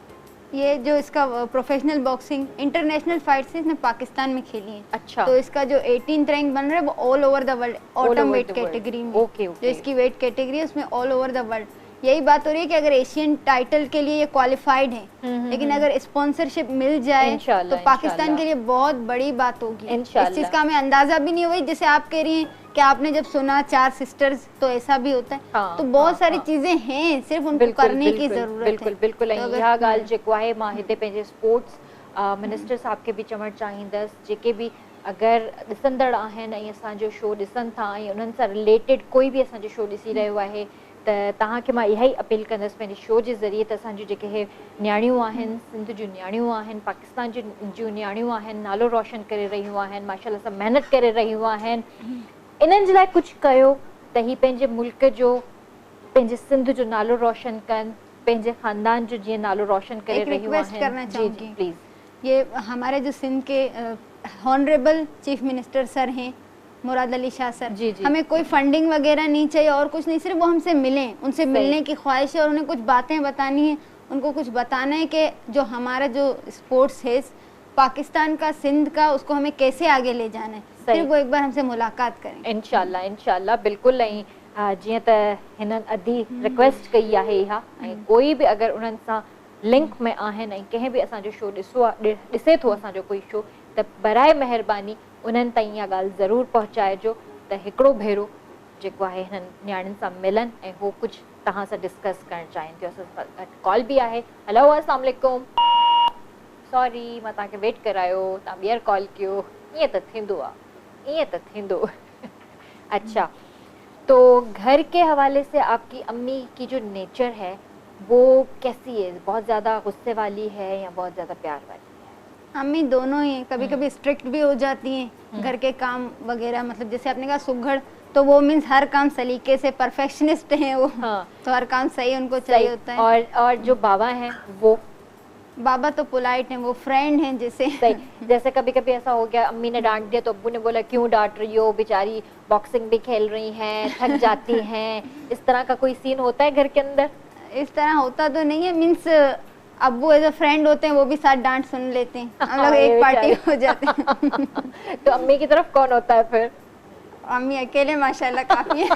ये जो इसका प्रोफेशनल बॉक्सिंग इंटरनेशनल फाइट्स इसने पाकिस्तान में खेली हैं। अच्छा। तो इसका जो 18th रैंक बन रहा है वो all over the world autumn weight category में। ओके। जो इसकी वेट कैटेगरी है उसमें ऑल ओवर द वर्ल्ड यही बात हो रही है कि अगर एशियन टाइटल के लिए ये क्वालिफाइड है, लेकिन अगर स्पॉन्सरशिप मिल जाए तो पाकिस्तान के लिए बहुत बड़ी बात होगी। इस चीज का हमें अंदाजा भी नहीं हुआ, जैसे आप कह रही हैं कि आपने जब सुना 4 सिस्टर्स तो ऐसा भी होता है। तो बहुत सारी चीजें हैं, सिर्फ उनको करने की जरूरत है। बिल्कुल बिल्कुल। इहा गाल जेको आहे मां हिते पंहिंजे स्पोर्ट्स मिनिस्टर साहब के भी चवणु चाहींदसि, जेके भी अगर ॾिसंदड़ आहिनि ऐं असांजो शो ॾिसनि था ऐं उन्हनि सां रिलेटेड कोई बि असांजो शो ॾिसी रहियो आहे, त तव्हांखे मां इहा ई अपील कंदसि पंहिंजे शो जे ज़रिए त असांजूं जेके हे न्याणियूं आहिनि, सिंध जूं न्याणियूं आहिनि, पाकिस्तान जूं न्याणियूं आहिनि, नालो रोशन करे रहियूं आहिनि, माशाल्लाह सां महिनत करे रहियूं आहिनि, इन्हनि जे लाइ कुझु कयो त ही पंहिंजे मुल्क जो, पंहिंजे सिंध जो नालो रोशन कनि, पंहिंजे ख़ानदान जो जीअं नालो रोशन करे रहियूं आहिनि। जी जी प्लीज़। ये हमारे जो सिंध के ऑनरेबल चीफ मिनिस्टर सर हैं मुराद अली शाह सर, जी, जी। हमें कोई फंडिंग वगैरह नहीं चाहिए और कुछ नहीं, सिर्फ वो हमसे मिलें, उनसे मिलने की ख्वाहिश है और उन्हें कुछ बातें बतानी है, उनको कुछ बताना है कि जो हमारा जो स्पोर्ट्स है पाकिस्तान का, सिंध का, उसको हमें कैसे आगे ले जाना है। सिर्फ वो एक बार हमसे मुलाकात करें। इंशाल्लाह इंशाल्लाह बिल्कुल नहीं। जीअं त हिननि अधी रिक्वेस्ट कई आहे इहा, ऐं कोई बि अगरि उन्हनि सां लिंक में आहिनि ऐं कंहिं बि असांजो शो ॾिसे थो असांजो कोई शो, त बराए महिरबानी उन्हनि ताईं इहा ॻाल्हि ज़रूरु पहुचाइजो त हिकिड़ो भेरो जेको आहे हिननि न्याणियुनि सां मिलनि ऐं हो कुझु तव्हां सां डिस्कस करणु चाहिनि थियूं। असां कॉल बि आहे। हेलो अस्सलाम वालेकुम, सॉरी मां तव्हांखे वेट करायो, तव्हां ॿीहर कॉल कयो। ईअं त थींदो आहे, ईअं त थींदो। अच्छा, तो घर के हवाले से आपकी अम्मी की जो नेचर है वो कैसी है? बहुत ज़्यादा गुस्से वाली है या बहुत ज़्यादा प्यार वाली? अम्मी दोनों ही हैं, कभी कभी स्ट्रिक्ट भी हो जाती हैं घर के काम वगैरह, मतलब जैसे आपने कहा सुघड़, तो वो मीन्स हर काम सलीके से, परफेक्शनिस्ट हैं वो। हाँ। तो हर काम सही उनको चाहिए होता है। और जो बाबा हैं वो? बाबा तो पोलाइट हैं, वो फ्रेंड हैं जैसे। सही। जैसे कभी कभी ऐसा हो गया अम्मी ने डांट दिया तो अब्बू ने बोला क्यों डांट रही हो, बेचारी बॉक्सिंग भी खेल रही हैं, थक जाती हैं, इस तरह का कोई सीन होता है घर के अंदर? इस तरह होता तो नहीं है, मीन्स अब्बू एज अ फ्रेंड होते हैं, वो भी साथ डांट सुन लेते हैं, हम लोग एक पार्टी हो जाते हैं। तो अम्मी की तरफ कौन होता है फिर? अम्मी अकेले माशाल्लाह काफी है।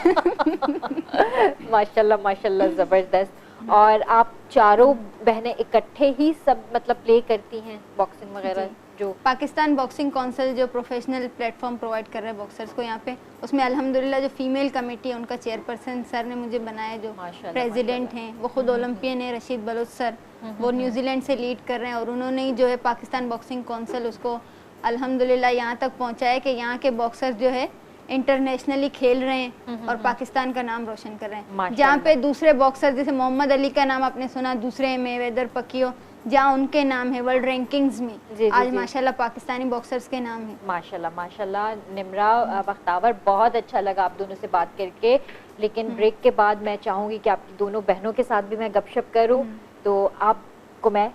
माशाल्लाह माशाल्लाह, जबरदस्त। और आप चारों बहनें इकट्ठे ही सब मतलब प्ले करती हैं बॉक्सिंग वगैरह? जो पाकिस्तान बॉक्सिंग काउंसिल जो प्रोफेशनल प्लेटफॉर्म प्रोवाइड कर रहे हैं बॉक्सर्स को यहाँ पे, उसमें अल्हम्दुलिल्लाह जो फीमेल कमेटी है उनका चेयरपर्सन सर ने मुझे बनाया, जो प्रेसिडेंट हैं वो खुद ओलंपियन है रशीद बलोच सर, वो न्यूजीलैंड से लीड कर रहे हैं और उन्होंने ही जो है पाकिस्तान बॉक्सिंग काउंसिल उसको अल्हम्दुलिल्लाह यहाँ तक पहुँचाया कि यहाँ के बॉक्सर्स जो है इंटरनेशनली खेल रहे हैं और पाकिस्तान का नाम रोशन कर रहे हैं। जहाँ पे दूसरे बॉक्सर जैसे मोहम्मद अली का नाम आपने सुना, दूसरे मेवेदर पकियो, जहाँ उनके नाम है वर्ल्ड रैंकिंग्स में, आज माशाल्लाह पाकिस्तानी बॉक्सर्स के नाम है। माशाल्लाह माशाल्लाह। निम्रा बख्तावर, बहुत अच्छा लगा आप दोनों से बात करके, लेकिन ब्रेक के बाद मैं चाहूँगी कि आपकी दोनों बहनों के साथ भी मैं गपशप करूँ, तो आपको मैं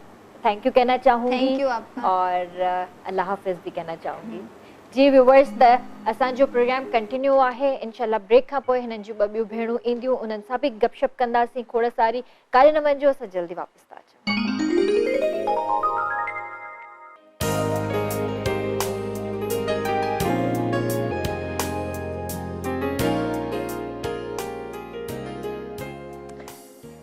थैंक यू कहना चाहूँगी और अल्लाह हाफिज़ भी कहना चाहूँगी। जी व्यूवर्स, त असांजो प्रोग्राम कंटिन्यू आहे। इंशाल्लाह ब्रेक खां पोइ हिननि जूं ॿ ॿियूं भेणूं ईंदियूं, उन्हनि सां बि गपशप कंदासीं खोड़ सारी। काले न वञिजो, असां जल्दी वापसि था अचूं।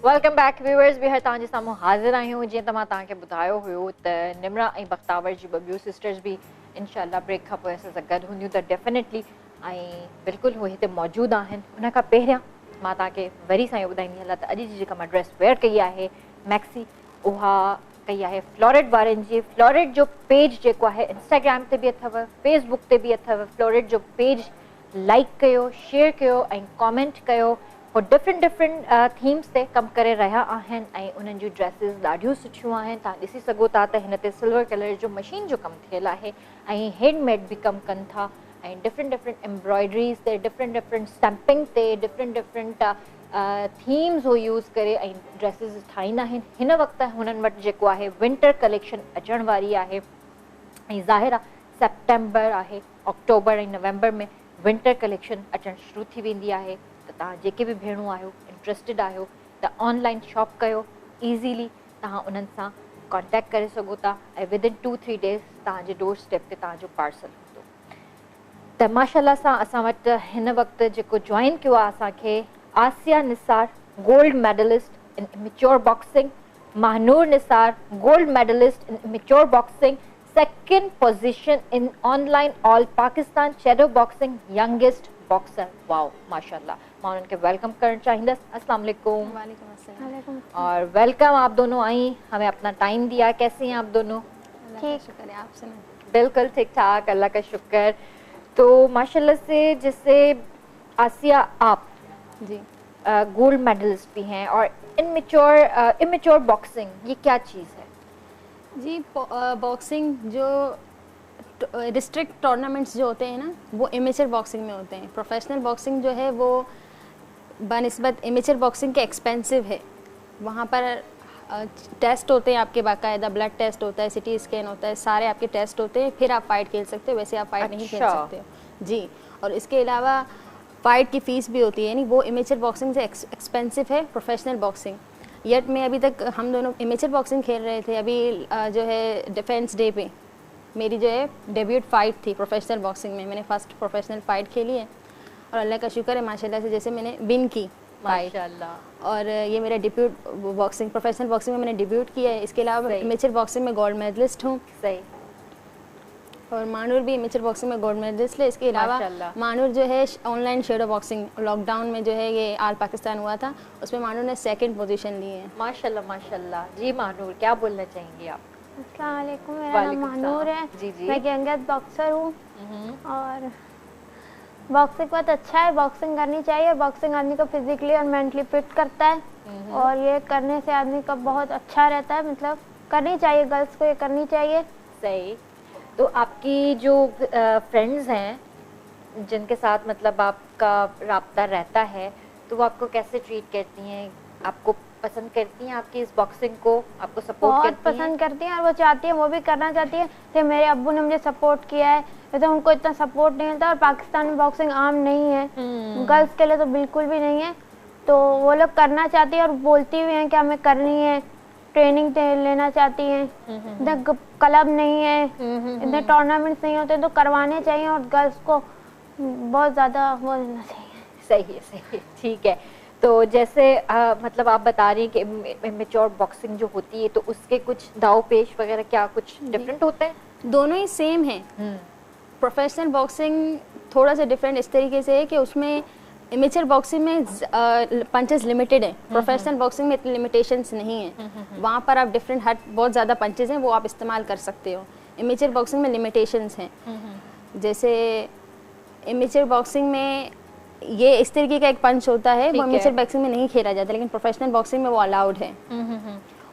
वेलकम बैक व्यूअर्स, ॿीहर तव्हांजे साम्हूं हाज़िर आहियूं। जीअं त मां तव्हांखे ॿुधायो हुयो त निम्रा ऐं बख्तावर जी ॿ ॿियूं सिस्टर्स बि इंशाल्लाह ब्रेक खां पोइ असां सां गॾु हूंदियूं त डेफिनेटली, ऐं बिल्कुलु उहे हिते मौजूदु आहिनि। उन खां पहिरियां मां तव्हांखे वरी सां इहो ॿुधाईंदी हलां त अॼु जी जेका मां ड्रेस वेयर कई आहे मैक्सी, उहा कई आहे फ्लोरिड वारनि जी। फ्लोरिड जो पेज जेको आहे इंस्टाग्राम ते बि अथव, फेसबुक ते बि अथव। फ्लोरिड जो पेज लाइक कयो, शेयर कयो ऐं कॉमेंट कयो। हो डिफरेंट थीम्स ते कमु करे रहिया आहिनि ऐं उन्हनि जूं ड्रेसिस ॾाढियूं सुठियूं आहिनि। तव्हां ॾिसी सघो था त हिन ते सिल्वर कलर जो मशीन जो कमु थियल आहे ऐं हैंडमेड बि कमु कनि था, ऐं डिफरेंट एम्ब्रॉयडरीज़ ते, डिफरेंट स्टैंपिंग ते, डिफरेंट थीम्स हो यूज़ करे ऐं ड्रेसिस ठाहींदा आहिनि। हिन वक़्तु हुननि वटि जेको आहे विंटर कलेक्शन अचण वारी आहे ऐं ज़ाहिर आहे सेप्टेंबर आहे, अक्टूबर ऐं नवंबर में विंटर कलेक्शन अचणु शुरू थी वेंदी आहे। त तव्हां जेके बि भेणूं आहियो, इंट्रस्टेड आहियो, त ऑनलाइन शॉप कयो। ईज़ीली तव्हां उन्हनि सां कॉन्टेक्ट करे सघो था ऐं विदिन 2-3 डेज़ तव्हांजे डोर स्टेप ते तव्हांजो पार्सल हूंदो। त माशाल्लाह सां असां वटि हिन वक़्तु जेको जॉइन कयो आहे असांखे, Asiya Nisar, gold medalist in amateur boxing, Mahnoor Nisar, gold medalist in amateur boxing, second position in online all Pakistan shadow boxing youngest boxer. Wow माशाल्लाह, मैं उनके वेलकम करना चाहूँगी। अस्सलाम वालेकुम। वालेकुम अस्सलाम। और वेलकम, आप दोनों आई, हमें अपना टाइम दिया। कैसी हैं आप दोनों? ठीक, शुक्र है, आप सुनाएं? बिल्कुल ठीक ठाक, अल्लाह का शुक्र। तो माशाल्लाह से जैसे आसिया आप जी गोल्ड मेडलिस्ट भी हैं और इमेच्योर बॉक्सिंग, ये क्या चीज़ है? जी बॉक्सिंग जो डिस्ट्रिक्ट टूर्नामेंट्स जो होते हैं ना, वो एमेचर बॉक्सिंग में होते हैं। प्रोफेशनल बॉक्सिंग जो है वो बनिस्बत एमेचर बॉक्सिंग के एक्सपेंसिव है। वहाँ पर टेस्ट होते हैं आपके, बाकायदा ब्लड टेस्ट होता है, सिटी स्कैन होता है, सारे आपके टेस्ट होते हैं, फिर आप फाइट खेल सकते हो, वैसे आप फाइट नहीं खेल सकते हो जी। और इसके अलावा फाइट की फ़ीस भी होती है, यानी वो एमेचर बॉक्सिंग से एक्सपेंसिव है प्रोफेशनल बॉक्सिंग। येट में अभी तक हम दोनों एमेचर बॉक्सिंग खेल रहे थे, अभी जो है डिफेंस डे पे मेरी जो है डेब्यूट फाइट थी प्रोफेशनल बॉक्सिंग में, मैंने फर्स्ट प्रोफेशनल फाइट खेली है और अल्लाह का शुक्र है माशाल्लाह से जैसे मैंने विन की माशाल्लाह। और ये मेरा डेब्यूट बॉक्सिंग प्रोफेशनल बॉक्सिंग में मैंने डेब्यूट किया है। इसके अलावा एमेचर बॉक्सिंग में गोल्ड मेडलिस्ट हूँ। सही। और मानूर भी एमेचर बॉक्सिंग में गोल्ड मेडलिस्ट है। इसके अलावा मानूर जो है ऑनलाइन शेडो बॉक्सिंग लॉकडाउन में जो है ये ऑल पाकिस्तान हुआ था, उसमें मानूर ने 2nd पोजीशन ली है। माशाल्लाह माशाल्लाह। जी मानूर, क्या बोलना चाहेंगी आप? अस्सलाम वालेकुम, मेरा नाम मानूर है। जी जी। मैं गैंगत बॉक्सर हूँ और बॉक्सिंग बहुत अच्छा है, बॉक्सिंग करनी चाहिए। बॉक्सिंग आदमी को फिजिकली और मेंटली फिट करता है और ये करने से आदमी का बहुत अच्छा रहता है, मतलब करनी चाहिए, गर्ल्स को ये करनी चाहिए। सही। तो आपकी जो फ्रेंड्स हैं जिनके साथ मतलब आपका राब्ता रहता है, तो वो आपको कैसे ट्रीट करती हैं? आपको पसंद करती हैं आपकी इस बॉक्सिंग को? आपको सपोर्ट करती हैं? बहुत पसंद करती हैं और वो चाहती हैं, वो भी करना चाहती है। तो मेरे अब्बू ने मुझे सपोर्ट किया है, तो उनको इतना सपोर्ट नहीं मिलता और पाकिस्तान में बॉक्सिंग आम नहीं है, गर्ल्स के लिए तो बिल्कुल भी नहीं है। तो वो लोग करना चाहती है और बोलती भी हैं कि हमें करनी है, ट्रेनिंग लेना चाहती हैं। इतना क्लब नहीं है, इतने टूर्नामेंट्स नहीं होते, तो करवाने चाहिए और गर्ल्स को बहुत ज़्यादा वो देना चाहिए। सही है, सही है, ठीक है। तो जैसे मतलब आप बता रही हैं कि मैच्योर बॉक्सिंग जो होती है तो उसके कुछ दाव पेश वगैरह क्या कुछ डिफरेंट होते हैं? दोनों ही सेम है। प्रोफेशनल बॉक्सिंग थोड़ा सा डिफरेंट इस तरीके से है कि उसमें एमेचर बॉक्सिंग में पंचेस लिमिटेड है, प्रोफेशनल बॉक्सिंग में इतनी लिमिटेशंस नहीं है। वहाँ पर आप डिफरेंट हट बहुत ज़्यादा पंचेस हैं वो आप इस्तेमाल कर सकते हो। एमेचर बॉक्सिंग में लिमिटेशंस हैं, जैसे एमेचर बॉक्सिंग में ये इस तरीके का एक पंच होता है, वो एमेचर बॉक्सिंग में नहीं खेला जाता, लेकिन प्रोफेशनल बॉक्सिंग में वो अलाउड है।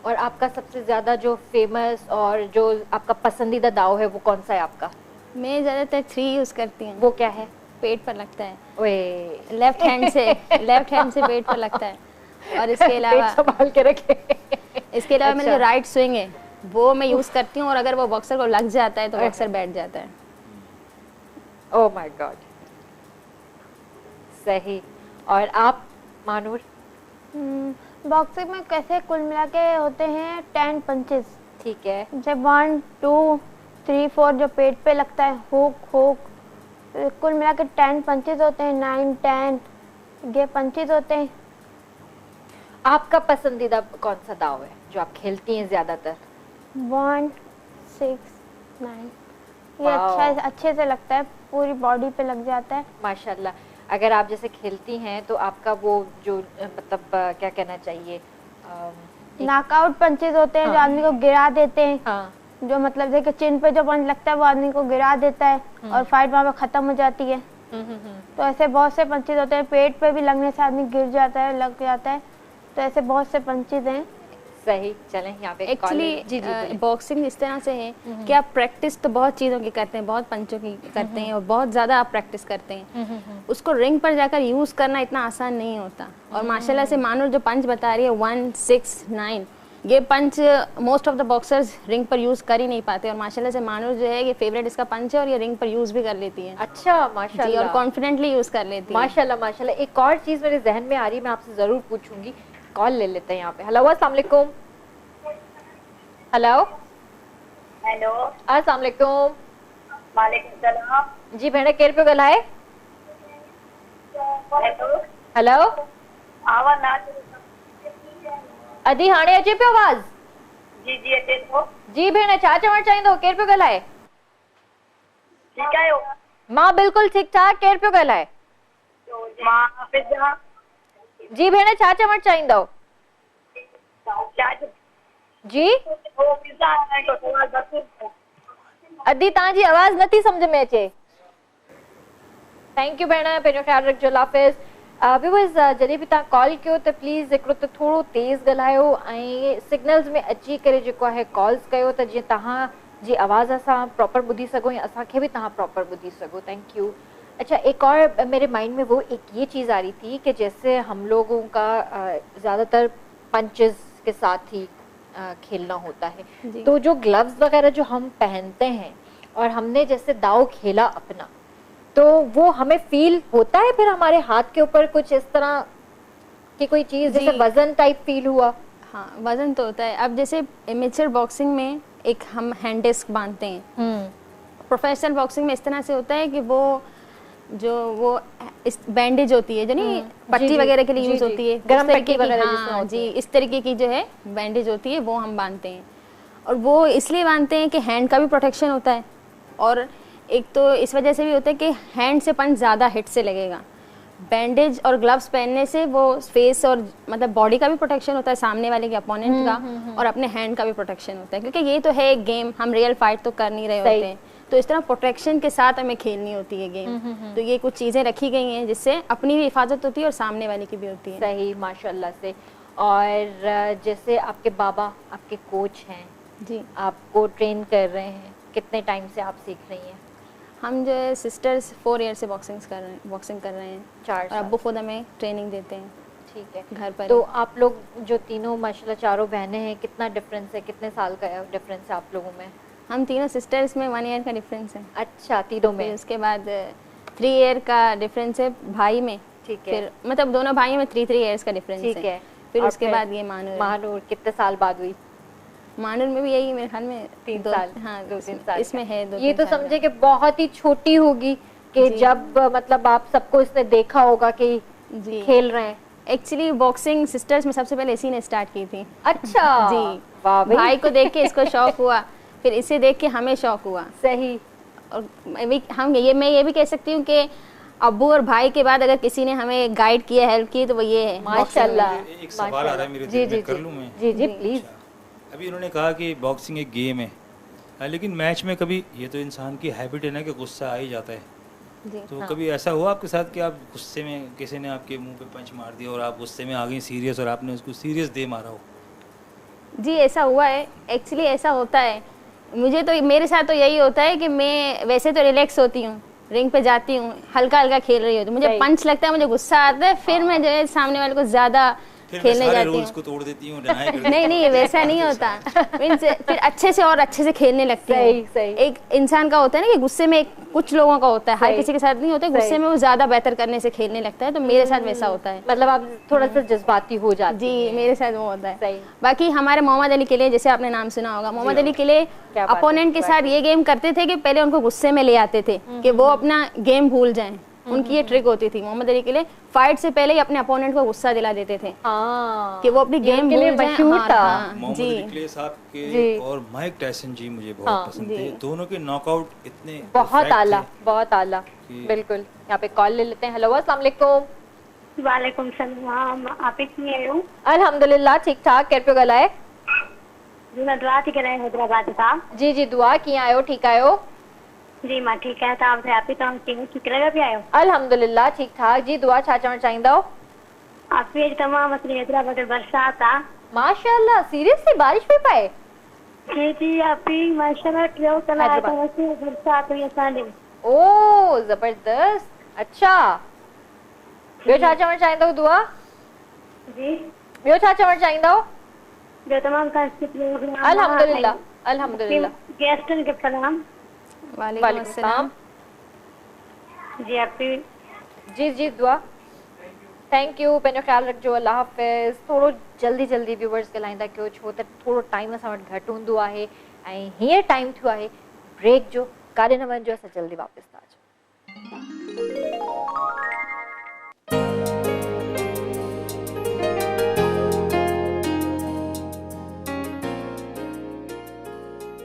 और आपका सबसे ज़्यादा जो फेमस और जो आपका पसंदीदा दाव है वो कौन सा है आपका? मैं ज़्यादातर 3 यूज़ करती हूँ। वो क्या है? पेट पर लगता है, ओए लेफ्ट हैंड से पेट पर लगता है। और इसके अलावा संभाल के रखे। इसके अलावा मेरा जो राइट स्विंग है वो मैं यूज़ करती हूँ और अगर वो बॉक्सर को लग जाता है तो बॉक्सर बैठ जाता है। Oh my God. सही। और आप मानूर? बॉक्सिंग में कैसे कुल मिला के होते हैं 10 पंचेस। ठीक है। जब 1 2 3 4 जो पेट पे लगता है, हुक कुल मिला के 10 पंचेस होते हैं, 9 10 ये पंचेस होते हैं। आपका पसंदीदा कौन सा दाव है जो आप खेलती हैं ज्यादातर? 1 6 9 ये अच्छे से लगता है, पूरी बॉडी पे लग जाता है माशाल्लाह। अगर आप जैसे खेलती हैं तो आपका वो जो मतलब क्या कहना चाहिए, नॉकआउट पंचेस होते हैं जो आदमी को गिरा देते हैं। हाँ। जो मतलब देखिए चिन पे जो पंच लगता है वो आदमी को गिरा देता है और फाइट वहाँ पे खत्म हो जाती है। तो ऐसे बहुत से पंचेस होते हैं, पेट पे भी लगने से आदमी गिर जाता है, लग जाता है, तो ऐसे बहुत से पंचेस हैं। सही। चलें यहाँ पे एक्चुअली बॉक्सिंग इस तरह से है कि आप प्रैक्टिस तो बहुत चीज़ों की करते हैं, बहुत पंचों की करते हैं और बहुत ज़्यादा आप प्रैक्टिस करते हैं, उसको रिंग पर जाकर यूज़ करना इतना आसान नहीं होता। और माशाल्लाह से मानो जो पंच बता रही है 1 6 9 ये punch most of the boxers ring पर यूज़ कर ही नहीं पाते और माशाल्लाह से मानो जो है ये फेवरेट इसका पंच है और ये रिंग पर यूज़ भी कर लेती है। अच्छा माशाल्लाह। और कॉन्फिडेंटली यूज़ कर लेती है माशाल्लाह माशाल्लाह। एक और चीज़ मेरे जहन में आ रही है, मैं आपसे ज़रूर पूछूंगी। कॉल ले लेते हैं यहाँ पे। हेलो अस्सलाम वालेकुम। हेलो हेलो अस्सलाम वालेकुम। वालेकुम सलाम। जी भेण केर पियो ॻाल्हाए? हेलो आवाज़ ना अदी हाणे अचे पियो आवाज़? जी जी अचे थो। जी भेण छा चवणु चाहींदो? केर पियो ॻाल्हाए? ठीकु आहियो? मां बिल्कुलु ठीकु ठाक। केर पियो ॻाल्हाए? मां हाफिज़ा। जी भेण छा चवणु चाहींदो? जी अदी तव्हांजी आवाज़ नथी सम्झ में अचे। थैंक यू भेण, पंहिंजो ख़्यालु रखिजो। लाफ़िज़। व्यूअर्स जॾहिं बि तव्हां कॉल कयो त प्लीज़ हिकिड़ो त थोरो तेज़ ॻाल्हायो ऐं सिग्नल्स में अची करे जेको आहे कॉल्स कयो त जीअं तव्हांजी आवाज़ असां प्रॉपर ॿुधी सघूं या असांखे बि तव्हां प्रॉपर ॿुधी सघो। Thank you. अच्छा, एक और मेरे माइंड में वो एक ये चीज़ आ रही थी कि जैसे हम लोगों का ज़्यादातर पंचेस के साथ ही खेलना होता है। जी। तो जो ग्लव्स वगैरह जो हम पहनते हैं और हमने जैसे दाव खेला अपना, तो वो हमें फील होता है फिर हमारे हाथ के ऊपर कुछ इस तरह की कोई चीज, जैसे जी। वजन टाइप फील हुआ? हाँ, वजन तो होता है। अब जैसे एमेचर बॉक्सिंग में एक हम हैंड डिस्क बांधते हैं, प्रोफेशनल बॉक्सिंग में इस तरह से होता है कि वो इस बैंडेज होती है जो नहीं पट्टी वगैरह के लिए यूज होती है, गरम उस तरीके पट्टी की, वगैरह हाँ जिसमें होती जी, है। इस तरीके की जो है बैंडेज होती है वो हम बांधते हैं। और वो इसलिए बांधते हैं कि हैंड का भी प्रोटेक्शन होता है, और एक तो इस वजह से भी होता है कि हैंड से पंच ज़्यादा हिट से लगेगा। बैंडेज और ग्लव्स पहनने से वो फेस और मतलब बॉडी का भी प्रोटेक्शन होता है, सामने वाले के अपोनेंट का, और अपने हैंड का भी प्रोटेक्शन होता है, क्योंकि ये तो है एक गेम, हम रियल फाइट तो कर नहीं रहे होते हैं, तो इस तरह प्रोटेक्शन के साथ हमें खेलनी होती है गेम। तो ये कुछ चीज़ें रखी गई हैं जिससे अपनी भी हिफाजत होती है और सामने वाले की भी होती है। सही, माशाल्लाह से। और जैसे आपके बाबा आपके कोच हैं जी, आपको ट्रेन कर रहे हैं, कितने टाइम से आप सीख रही हैं? हम जो है सिस्टर्स 4 ईयर से बॉक्सिंग कर रहे हैं, 4 और साल। अब्बू खुद हमें ट्रेनिंग देते हैं ठीक है। घर पर। तो आप लोग जो तीनों माशाल्लाह चारों बहनें हैं, कितना डिफरेंस है, कितने साल का डिफरेंस है आप लोगों में? हम तीनों सिस्टर्स में 1 ईयर का डिफरेंस है। अच्छा, तीनों फिर में। उसके बाद 3 ईयर का डिफरेंस है भाई में। ठीक है। फिर मतलब दोनों भाइयों में 3 ईयर्स का डिफरेंस ठीक है। फिर और उसके फिर बाद ये मानूर। महानूर कितने साल बाद हुई? मानूर में भी यही मेरे ख्याल में 3 दो- साल। हाँ, 2-3 साल इसमें का। है ये 2-3 तो साल समझे कि बहुत ही छोटी होगी कि जी। जब मतलब आप सबको इसने देखा होगा कि का। जी, खेल रहे हैं। एक्चुअली बॉक्सिंग सिस्टर्स में सबसे पहले इसी ने स्टार्ट की थी। अच्छा जी, वाह भाई। भाई को देख के इसको शौक हुआ, फिर इसे देख के हमें शौक हुआ। सही। और मैं ये भी कह सकती हूँ कि अब्बू और भाई के बाद अगर किसी ने हमें गाइड किया, हेल्प की, तो वो ये है। माशाल्लाह। एक सवाल आ रहा है मेरे जी दिल जी में, कर जी लूं मैं? जी जी प्लीज। अभी उन्होंने कहा कि बॉक्सिंग एक गेम है, लेकिन मैच में कभी, ये तो इंसान की हैबिट है ना कि गुस्सा आ ही जाता है, जी, तो कभी ऐसा हुआ आपके साथ कि आप गुस्से में किसी ने आपके मुंह पे पंच मार दिया और आप गुस्से में आ गई सीरियस और आपने उसको सीरियस दे मारा हो? जी ऐसा हुआ है। एक्चुअली ऐसा होता है, मुझे तो मेरे साथ तो यही होता है कि मैं वैसे तो रिलैक्स होती हूँ, रिंग पे जाती हूँ, हल्का हल्का खेल रही होती हूँ, मुझे पंच लगता है, मुझे गुस्सा आता है, फिर मैं जो है सामने वाले को ज्यादा फिर खेलने मैं सारे जाती रूल्स हूँ। को तोड़ देती हूँ, deny कर देती नहीं हूँ। नहीं, वैसा नहीं होता। मीन्स फिर अच्छे से और अच्छे से खेलने लगती सही, हूँ। सही। एक इंसान का होता है ना कि गुस्से में कुछ लोगों का होता है, हर सही। किसी के साथ नहीं होता है, गुस्से सही। में वो ज्यादा बेहतर करने से खेलने लगता है, तो मेरे साथ वैसा होता है। मतलब आप थोड़ा सा जज्बाती हो जाती जी, हैं। मेरे साथ वो होता है। सही। बाकी हमारे मोहम्मद अली किले, जैसे आपने नाम सुना होगा, मोहम्मद अली किले क्या बात है, अपोनेंट के साथ ये गेम करते थे कि पहले उनको गुस्से में ले आते थे कि वो अपना गेम भूल जाएं। उनकी ये ट्रिक होती थी। मोहम्मद अली किले फाइट से पहले ही अपने अपोनेंट को गुस्सा दिला देते थे हाँ, कि वो अपनी गेम के लिए भूल जाएं। मशहूर हाँ, था। हाँ, मोहम्मद जी अली क्ले साहब के जी। और माइक टायसन जी मुझे बहुत हाँ, पसंद जी। थे। दोनों के नॉकआउट इतने बहुत perfect आला, थे। बहुत आला। बिल्कुल। यहाँ पे कॉल ले लेते हैं। हेलो, अस्सलाम वालेकुम। वालेकुम सलाम। आप कितनी आए हो? अल्हम्दुलिल्लाह ठीक ठाक। कैसे गलाए? जी मैं दुआ थी करे हैदराबाद था। जी जी, दुआ किया आयो, ठीक आयो? जी मां ठीक है। आप हैप्पी तो ठीक लगा भी आयो? अल्हम्दुलिल्लाह ठीक ठाक। जी दुआ छा चवण चाहींदा? आप भी तमाम असली हैदराबाद बरसात आ। माशाअल्लाह, सीरियसली बारिश भी पाए? जी जी आप भी माशाल्लाह क्यों कला हैदराबाद। तो बरसात हुई असांजे। ओ जबरदस्त। अच्छा, ॿियो छा चवण चाहींदव दुआ? जी ॿियो छा चवण चाहींदव? जो तमाम प्रोग्राम अल्हम्दुलिल्लाह, अल्हम्दुलिल्लाह। गेस्टन के सलाम। वालेकुम अस्सलाम। जी आप भी जी जी दुआ। थैंक यू, पंहिंजो ख्याल रखिजो। अल्लाह हाफ़िज़। थोरो जल्दी जल्दी व्यूवर्स ॻाल्हाईंदा कयो, छो त थोरो टाइम असां वटि घटि हूंदो आहे ऐं हीअं टाइम थियो आहे ब्रेक जो, काॾे न वञिजो, असां जल्दी वापसि था अचूं।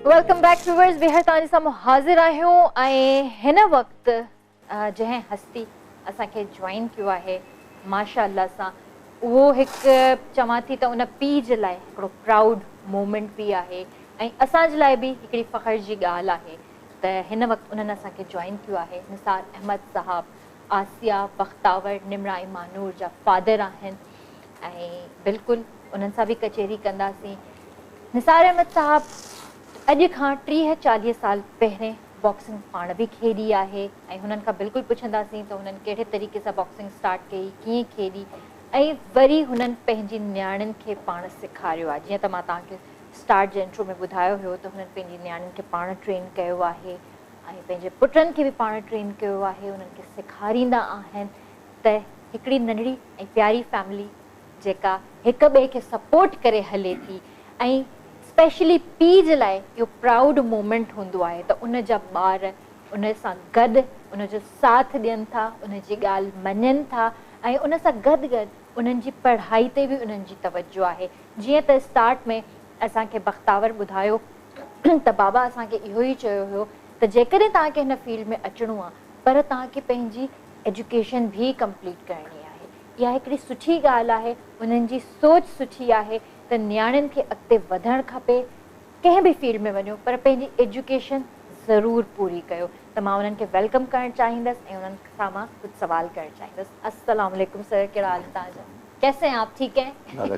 Welcome back viewers. ॿीहर तव्हांजे साम्हूं हाज़िर आहियूं ऐं हिन वक़्तु जंहिं हस्ती असांखे जॉइन कयो आहे माशाअल्लाह सां, उहो हिकु चवां थी त उन पीउ जे लाइ हिकिड़ो प्राउड मोमेंट बि आहे ऐं असांजे लाइ बि हिकिड़ी फ़ख़्र जी ॻाल्हि आहे त हिन वक़्तु उन्हनि असांखे जॉइन कयो आहे। निसार अहमद साहब आसिया बख़्तावर निमरा मानूर जा फादर आहिनि ऐं बिल्कुलु उन्हनि सां बि कचहरी कंदासीं। निसार अहमद साहब अॼु खां 30-40 साल पहिरें बॉक्सिंग पाण बि खेॾी आहे ऐं हुननि खां बिल्कुलु पुछंदासीं त हुननि कहिड़े तरीक़े सां बॉक्सिंग स्टार्ट कई, कीअं खेॾी ऐं वरी हुननि पंहिंजी नियाणियुनि खे पाण सेखारियो आहे। जीअं त मां तव्हांखे स्टार्ट जे इंट्रो में ॿुधायो हुयो त हुननि पंहिंजी नियाणियुनि खे पाण ट्रेन कयो आहे ऐं पंहिंजे पुटनि खे बि पाण ट्रेन कयो आहे, उन्हनि खे सेखारींदा आहिनि त हिकिड़ी नंढड़ी ऐं प्यारी फैमिली जेका हिक ॿिए खे सपोर्ट करे हले थी ऐं स्पेशली पीउ जे लाइ इहो प्राउड मोमेंट हूंदो आहे त उन जा ॿार उन सां गॾु उनजो साथ ॾियनि था, उनजी ॻाल्हि मञनि था ऐं उन सां गॾु गॾु उन्हनि जी पढ़ाई ते बि उन्हनि जी तवजो आहे। जीअं त स्टार्ट में असांखे बख़्तावर ॿुधायो त बाबा असांखे इहो ई चयो हुयो त जेकॾहिं तव्हांखे हिन फील्ड में अचिणो आहे पर तव्हांखे पंहिंजी एजुकेशन भी कंप्लीट करणी आहे। इहा हिकिड़ी सुठी ॻाल्हि आहे, उन्हनि जी सोच सुठी आहे त नियाणियुनि खे अॻिते वधणु खपे, कंहिं बि फील्ड में वञो पर पंहिंजी एजुकेशन ज़रूरु पूरी कयो। त मां उन्हनि खे वेलकम करणु चाहींदसि ऐं उन्हनि सां मां कुझु सवाल करणु चाहींदसि। अस्सलाम वालेकुम सर, कहिड़ा हाल तव्हांजा? कैसे हैं आप? ठीक हैं?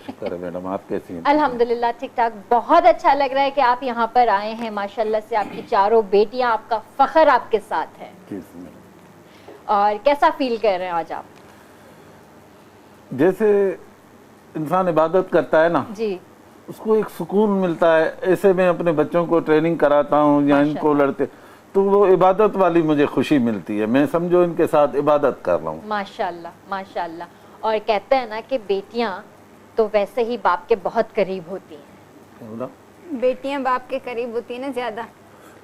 शुक्र है मैडम, आप कैसी हैं? अल्हम्दुलिल्लाह ठीक ठाक। बहुत अच्छा लग रहा है कि आप यहाँ पर आए हैं, माशाल्लाह से आपकी चारों बेटियां, आपका फख्र आपके साथ है। और कैसा फील कर रहे हैं आज आप? जैसे इंसान इबादत करता है ना जी, उसको एक सुकून मिलता है। ऐसे मैं अपने बच्चों को ट्रेनिंग कराता हूँ या इनको लड़ते तो वो इबादत वाली मुझे खुशी मिलती है। मैं समझो इनके साथ इबादत कर रहा हूँ। माशाल्लाह माशाल्लाह। और कहते हैं ना कि बेटियां तो वैसे ही बाप के बहुत करीब होती हैं। बेटियां बाप के करीब होती है ना ज्यादा।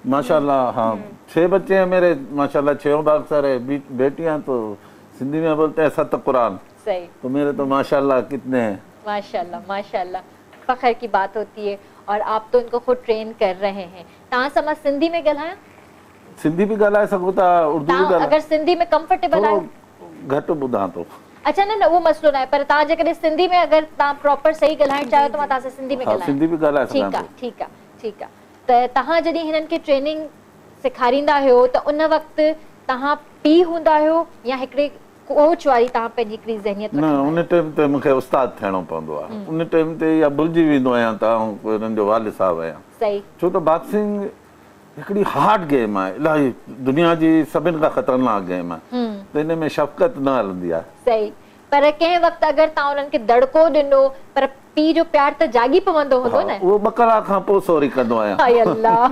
माशाल्लाह, हाँ 6 बच्चे हैं मेरे, माशाल्लाह 6 बाक्सर है। बेटियां तो सिंधी में बोलते हैं सत कुरान। सही। तो मेरे तो माशाल्लाह कितने हैं। माशाल्लाह माशाल्लाह, फख्र की बात होती है। और आप तो इनको खुद ट्रेन कर रहे हैं। तव्हां सां मां सिंधी में ॻाल्हायां? सिंधी भी ॻाल्हाए सघो था, उर्दू भी अगर सिंधी में कंफर्टेबल आहे? घटि ॿुधां थो। अच्छा, न उहो मसलो न आहे, पर तव्हां जेकॾहिं सिंधी में अगर तव्हां प्रॉपर सही ॻाल्हाइण चाहियो त मां तव्हां सां सिंधी में ॻाल्हायां। सिंधी भी ॻाल्हाए सघां ठीकु आहे ठीकु आहे ठीकु आहे। त तव्हां जॾहिं हिननि खे ट्रेनिंग सेखारींदा आहियो त उन वक़्तु तव्हां पीउ हूंदा आहियो या हिकिड़े कोच वारी तव्हां पंहिंजी हिकिड़ी ज़हनियत? न, उन टाइम ते मूंखे उस्ताद थियणो पवंदो आहे। उन टाइम ते या भुलिजी वेंदो आहियां त हिननि जो वालिद साहब आहियां। सही। छो त बॉक्सिंग हिकिड़ी हार्ड गेम आहे, इलाही दुनिया जी सभिनि खां ख़तरनाक गेम आहे। त हिन में शफ़क़त न हलंदी आहे। सही। पर कंहिं वक़्तु अगरि तव्हां उन्हनि खे दड़को ॾिनो पर पीउ जो प्यार त जागी पवंदो हूंदो न? उहो 2 कलाक खां पोइ सॉरी कंदो आहियां। हाय अल्लाह।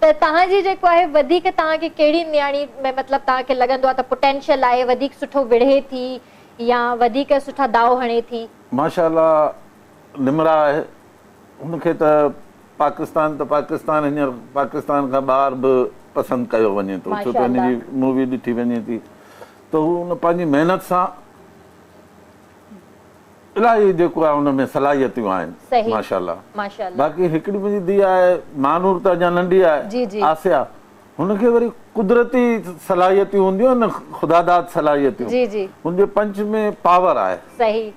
त तव्हांजी जेको आहे वधीक तव्हांखे कहिड़ी नियाणी में मतिलबु तव्हांखे लॻंदो आहे त पोटेंशियल आहे, वधीक सुठो विढ़े थी या वधीक सुठा दाव हणे थी? माशाल्लाह निमरा आहे। हुनखे त पाकिस्तान हींअर पाकिस्तान खां ॿाहिरि बि पसंदि कयो वञे थो, छो त हिनजी मूवी ॾिठी वञे थी। त हू हुन पंहिंजी महिनत सां इलाही जेको आहे हुन में सलाहियतूं आहिनि माशाल्लाह। बाक़ी हिकिड़ी मुंहिंजी धीउ आहे मानूर, त अञा नंढी आहे, आसिया। हुनखे वरी कुदरती सलाहियतूं हूंदियूं आहिनि न, ख़ुदादाद सलाहियतूं। हुनजे पंच में पावर आहे। सही।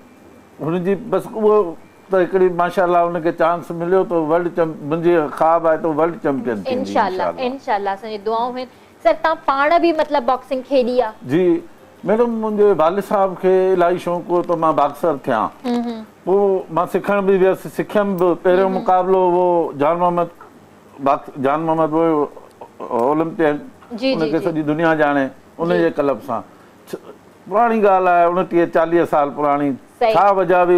हुनजी बसि उहो त हिकिड़ी माशाल्लाह हुनखे चांस मिलियो त वर्ल्ड मुंहिंजी ख्वाब आहे त वर्ल्ड चैंपियन थींदी इंशाल्लाह इंशाल्लाह। असांजी दुआऊं आहिनि। सर, तव्हां पाण बि मतिलबु बॉक्सिंग खेॾी आहे? जी मैडम, मुंहिंजे वालिद साहब खे इलाही शौक़ु हो त मां बॉक्सर थियां। पोइ मां सिखण बि वियुसि, सिखियमि बि। पहिरियों मुक़ाबिलो वो जान मोहम्मद वो ओलंपियन, उनखे सॼी दुनिया ॼाणे उनजे क्लब सां। पुराणी ॻाल्हि आहे, 29-40 साल पुराणी। छा वजह बि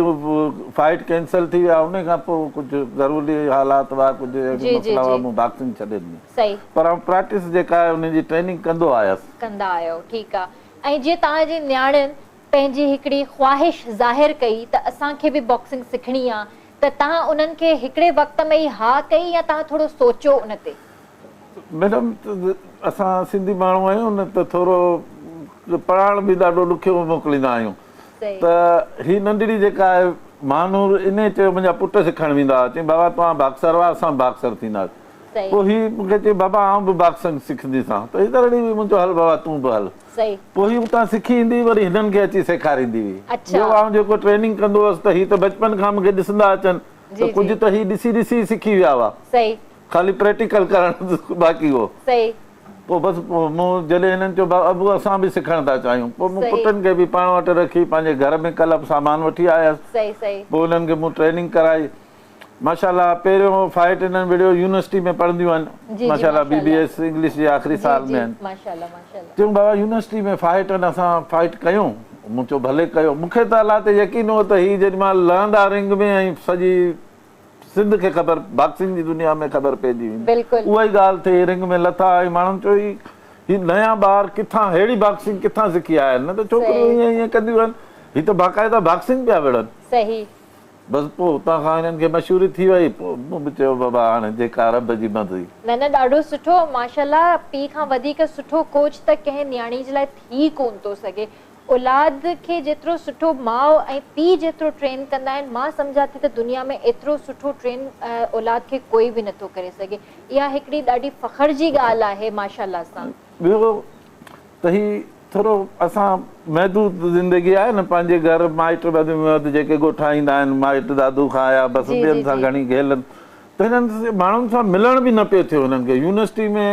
फाइट कैंसिल थी विया। उन खां पोइ कुझु ज़रूरी हालात हुआ, कुझु मसला हुआ, मूं बॉक्सिंग छॾे ॾिनी। पर प्रैक्टिस जेका आहे उनजी ट्रेनिंग कंदो आयसि। कंदा आहियो, ठीकु आहे। ऐं जीअं तव्हांजी नियाणियुनि पंहिंजी हिकिड़ी ख़्वाहिश ज़ाहिर कई त असांखे बि बॉक्सिंग सिखणी आहे, त तव्हां उन्हनि खे हिकिड़े वक़्त में ई हा कई या तव्हां थोरो सोचियो उन ते? मैडम, असां सिंधी माण्हू आहियूं न, त थोरो पढ़ाइण बि ॾाढो ॾुखियो मोकिलींदा आहियूं। त ही नंढड़ी जेका आहे मानूर, इन चयो मुंहिंजा पुट सिखणु वेंदा हुआ। चई बाबा तव्हां बॉक्सर हुआ, असां बॉक्सर थींदासीं। पोइ ही मूंखे चई बाबा आउं बि बॉक्सिंग सिखंदीसां। त ही तॾहिं बि मुंहिंजो हल बाबा तूं बि हल। पोइ ही उतां सिखी ईंदी, वरी हिननि खे अची सेखारींदी हुई। ॿियो आउं जेको ट्रेनिंग कंदो हुअसि त ही त बचपन खां मूंखे ॾिसंदा अचनि, त कुझु त ही ॾिसी ॾिसी सिखी विया हुआ, ख़ाली प्रैक्टिकल करणु बाक़ी हो। पोइ बसि मूं जॾहिं हिननि चयो अबू असां बि सिखणु था चाहियूं, पोइ मूं पुटनि खे बि पाण वटि रखी पंहिंजे घर में क्लब सामान वठी आयसि। पोइ हुननि खे मूं ट्रेनिंग कराई। माशाल्लाह पहिरियों फाइट हिननि विड़ियो यूनिवर्सिटी में पढ़ंदियूं आहिनि, माशाल्लाह BBS इंग्लिश जे आख़िरी साल में आहिनि। चयूं बाबा यूनिवर्सिटी में फाइट आहिनि, असां फाइट कयूं? मूं चयो भले कयो। मूंखे त अलाह ते यकीन हो त ही जेॾी महिल लहंदा रिंग में ऐं सॼी सिंध खे ख़बर बॉक्सिंग जी दुनिया में ख़बर पइजी वेंदी बिल्कुलु उहा ई ॻाल्हि थिए रिंग में लथा ऐं माण्हुनि चयो ही नया ॿार किथां अहिड़ी बॉक्सिंग किथां सिखी आया आहिनि न त छोकिरियूं ईअं ईअं कंदियूं आहिनि ही त बाक़ाइदा बॉक्सिंग पिया विढ़नि सही बसि पोइ हुतां खां हिननि खे मशहूरी थी वई पोइ मूं बि चयो बाबा हाणे जेका रब जी मर्ज़ी न न ॾाढो सुठो माशाल्लाह पीउ खां वधीक सुठो कोच त कंहिं न्याणी जे लाइ थी कोन थो सघे औलाद खे जेतिरो सुठो माउ ऐं पीउ जेतिरो ट्रेन कंदा आहिनि मां सम्झां थी त दुनिया में एतिरो सुठो ट्रेन औलाद खे कोई बि नथो करे सघे इहा हिकिड़ी ॾाढी फ़ख्र जी ॻाल्हि आहे माशाल्लाह सां ॿियो त ही थोरो असां महदूद ज़िंदगी आहे न पंहिंजे घर माइट वधि में वधि जेके ॻोठा ईंदा आहिनि माइट दादू खां आया बसि ॿियनि सां घणी घेलनि त हिननि माण्हुनि सां मिलण बि न पियो थियो हिननि खे यूनिवर्सिटी में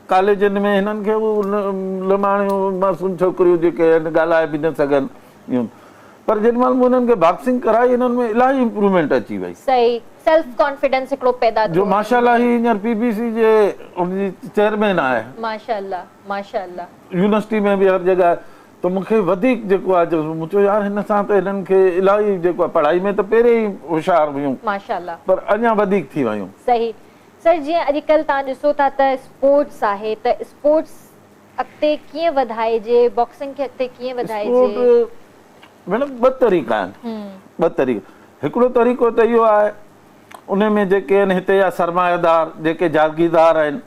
कॉलेजनि में हिननि खे लमाणियूं मासूम छोकिरियूं जेके आहिनि ॻाल्हाए बि न सघनि ईअं पर जेॾीमहिल मूं हिननि खे बॉक्सिंग कराई हिननि में इलाही इम्प्रूवमेंट अची वई सही सेल्फ कॉन्फिडेंस हिकिड़ो पैदा जो माशाल्लाह ही हींअर पीबीसी जे उनजी चेयरमैन आहे माशाल्लाह माशाल्लाह यूनिवर्सिटी में बि हर जॻह त मूंखे वधीक जेको आहे मूं चयो यार हिन सां त हिननि खे इलाही जेको आहे पढ़ाई में त पहिरें ई होशियारु हुयूं माशाल्लाह पर अञा वधीक थी वियूं सही सर जीअं अॼुकल्ह तव्हां ॾिसो था त स्पोर्ट्स आहे त स्पोर्ट्स अॻिते कीअं वधाइजे बॉक्सिंग खे अॻिते कीअं वधाइजे मैडम ॿ तरीक़ा आहिनि ॿ तरीक़ा हिकिड़ो तरीक़ो त इहो आहे उन में जेके आहिनि हिते जा सरमाएदार जेके जागीरदार आहिनि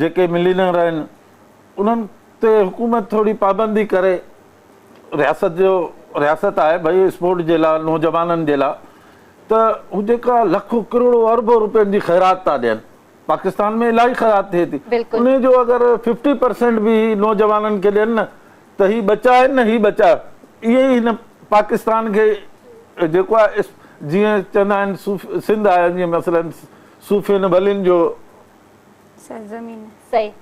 जेके मिलीनर आहिनि उन्हनि ते हुकूमत थोरी पाबंदी करे रियासत आहे भई स्पोर्ट जे लाइ नौजवाननि जे लाइ त हू जेका लखों करोड़ों अरबों रुपयनि जी ख़ैरात था ॾियनि पाकिस्तान में इलाही ख़ैरात थिए थी उन जो अगरि 50% बि नौजवाननि खे ॾियनि न त ही बचाए न ही बचाए इहे ई हिन पाकिस्तान खे जेको आहे जीअं चवंदा आहिनि सिंध आहे जीअं मसलन सूफ़िन वलिन जो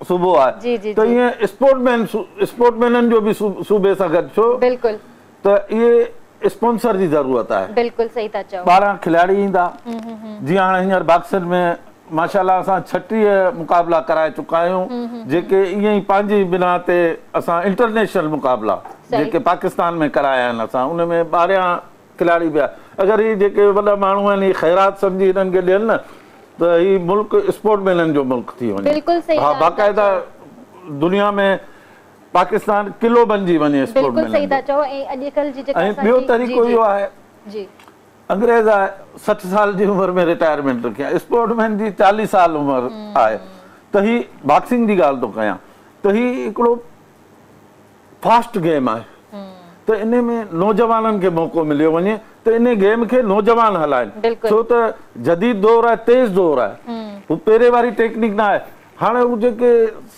सूबो आहे त ईअं स्पोर्टमैननि जो बि सूबे सां गॾु छो बिल्कुलु त इहे स्पॉन्सर जी ज़रूरत आहे बिल्कुलु सही था चओ 12 खिलाड़ी ईंदा जीअं हाणे हींअर बॉक्सिंग में माशाल्लाह असां 36 मुक़ाबला कराए चुका आहियूं जेके ईअं ई पंहिंजी बिना ते असां इंटरनेशनल मुक़ाबला जेके पाकिस्तान में कराया आहिनि असां उन में 12 खिलाड़ी पिया अगरि ही जेके वॾा माण्हू आहिनि ख़ैरात सम्झी हिननि खे ॾियनि न त ही मुल्क स्पोर्टमैननि जो मुल्क थी वञे हा बाक़ाइदा दुनिया में पाकिस्तान किलो बणिजी वञे ऐं ॿियो तरीक़ो इहो आहे अंग्रेज़ आहे 60 साल जी उमिरि में रिटायरमेंट रखी आहे स्पोर्टमैन जी 40 साल उमिरि आहे त ही बॉक्सिंग जी ॻाल्हि थो कयां त ही हिकिड़ो फास्ट गेम आहे त इन में नौजवाननि खे मौक़ो मिलियो वञे त इन गेम खे नौजवान हलाइनि छो त जदीद दौर आहे तेज़ दौर आहे हू पहिरें वारी टेक्निक न आहे हाणे हू जेके